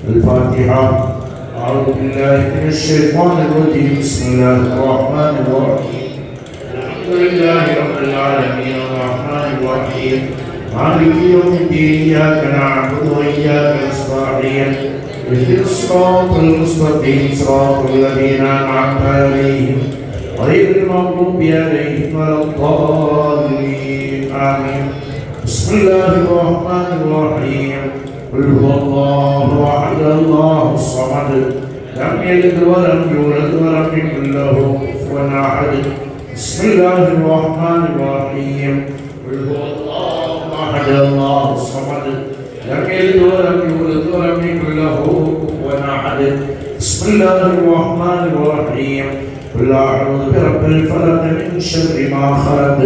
الفاتحة. أعوذ بالله من الشيطان الرجيم. بسم الله الرحمن الرحيم. الحمد لله رب العالمين الرحمن الرحيم مالك يوم الدين. إياك نعبد وإياك نستعين. اهدنا الصراط المستقيم صراط الذين أنعمت عليهم غير المغضوب عليهم ولا الضالين. آمين. بسم الله الرحمن الرحيم. قل هو الله أحد الله الصمد لم يلد ولم يولد ولم يكن له كفوا أحد. بسم الله الرحمن الرحيم. قل هو الله أحد الله الصمد لم يلد ولم يولد ولم يكن له كفوا أحد. بسم الله الرحمن الرحيم. قل أعوذ برب الفلق من شر ما خلق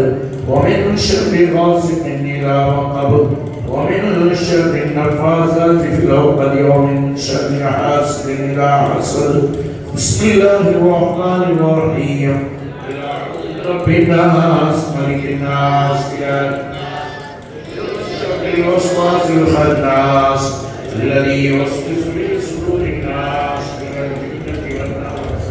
ومن شر غاسق إذا وقب ومن شر النفاثات في العقد ومن شر حاسد إذا حسد. بسم الله الرحمن الرحيم. قل أعوذ برب الناس ملك الناس إله الناس الوسواس الخناس الذي يوسوس في صدور الناس من الجنة والناس.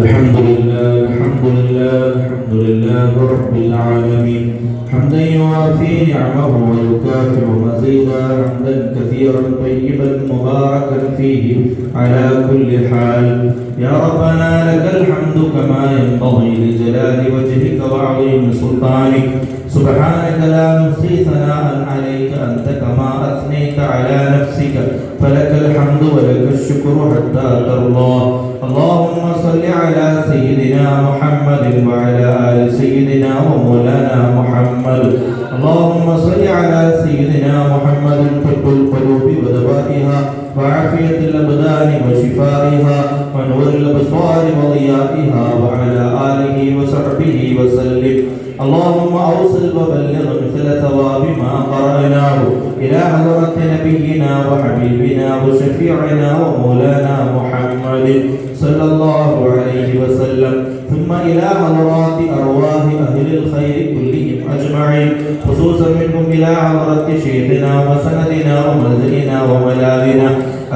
الحمد لله الحمد لله الحمد لله رب العالمين حمدا يوافي نعمه ويكافئ مزيدا حمدا كثيرا طيبا مباركا فيه على كل حال. يا ربنا لك الحمد كما ينبغي لجلال وجهك وعظيم سلطانك. سبحانك لا نحصي ثناء عليك أنت كما أثنيت على نفسك فلك الحمد ولك الشكر حتى ترضى. اللهم صل على سيدنا محمد وعلى آل سيدنا ومولانا محمد. اللهم صل على سيدنا محمد طب القلوب ودوائها وعافية الأبدان وشفائها ونور الأبصار وضيائها وعلى آله وصحبه وسلم. اللهم أوصل وبلغ مثل ثواب ما قرأناه إلى حضرة نبينا وحبيبنا وشفيعنا ومولانا محمد صلى الله عليه وسلم، ثم إلى حضرات أرواح أهل الخير كلهم أجمعين، خصوصا منهم إلى حضرة شيخنا وسندنا وملجئنا وملاذنا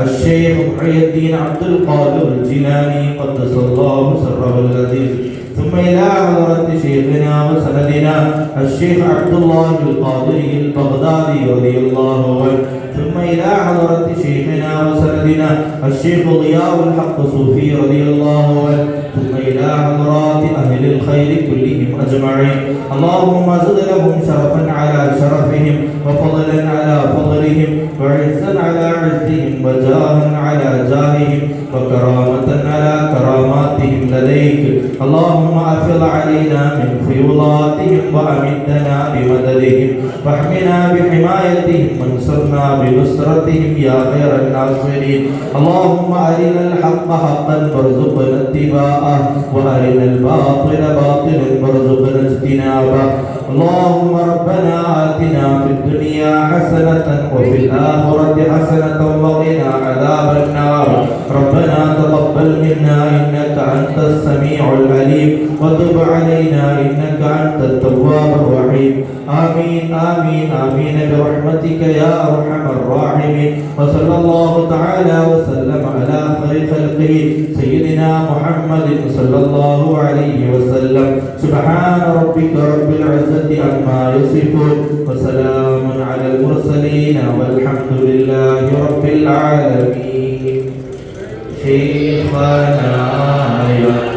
الشيخ محي الدين عبد القادر الجيلاني قدس الله سره العزيز، ثم إلى حضرة شيخنا وسندنا الشيخ عبد الله القادري البغدادي رضي الله عنه، ثم إلى حضرة شيخنا وسندنا الشيخ ضياء الحق صوفي رضي الله عنه، ثم إلى حضرات أهل الخير كلهم أجمعين. اللهم زد لهم شرفا على شرفهم وفضلا على فضلهم وعزا على عزهم وجاها على جاههم وكرامة على كراماتهم لديك. اللهم أفض علينا من فيوضاتهم وأمدنا بمددهم واحمنا بحمايتهم وانصرنا بنصرتهم يا خير الناصرين. اللهم أرنا الحق حقا وارزقنا اتباعه وأرنا الباطل باطلا وارزقنا اجتنابه. اللهم ربنا آتنا في الدنيا حسنة وفي الآخرة حسنة وقنا عذاب النار. ربنا تقبل منا إنك أنت السميع العليم وتب علينا إنك أنت التواب الرحيم. آمين آمين آمين برحمتك يا أرحم الراحمين. وصلى الله تعالى وسلم على خير خلقه سيدنا محمد صلى الله عليه وسلم. سبحان ربك رب العزة عما يصفون وسلام على المرسلين والحمد لله رب العالمين. شيخنا يا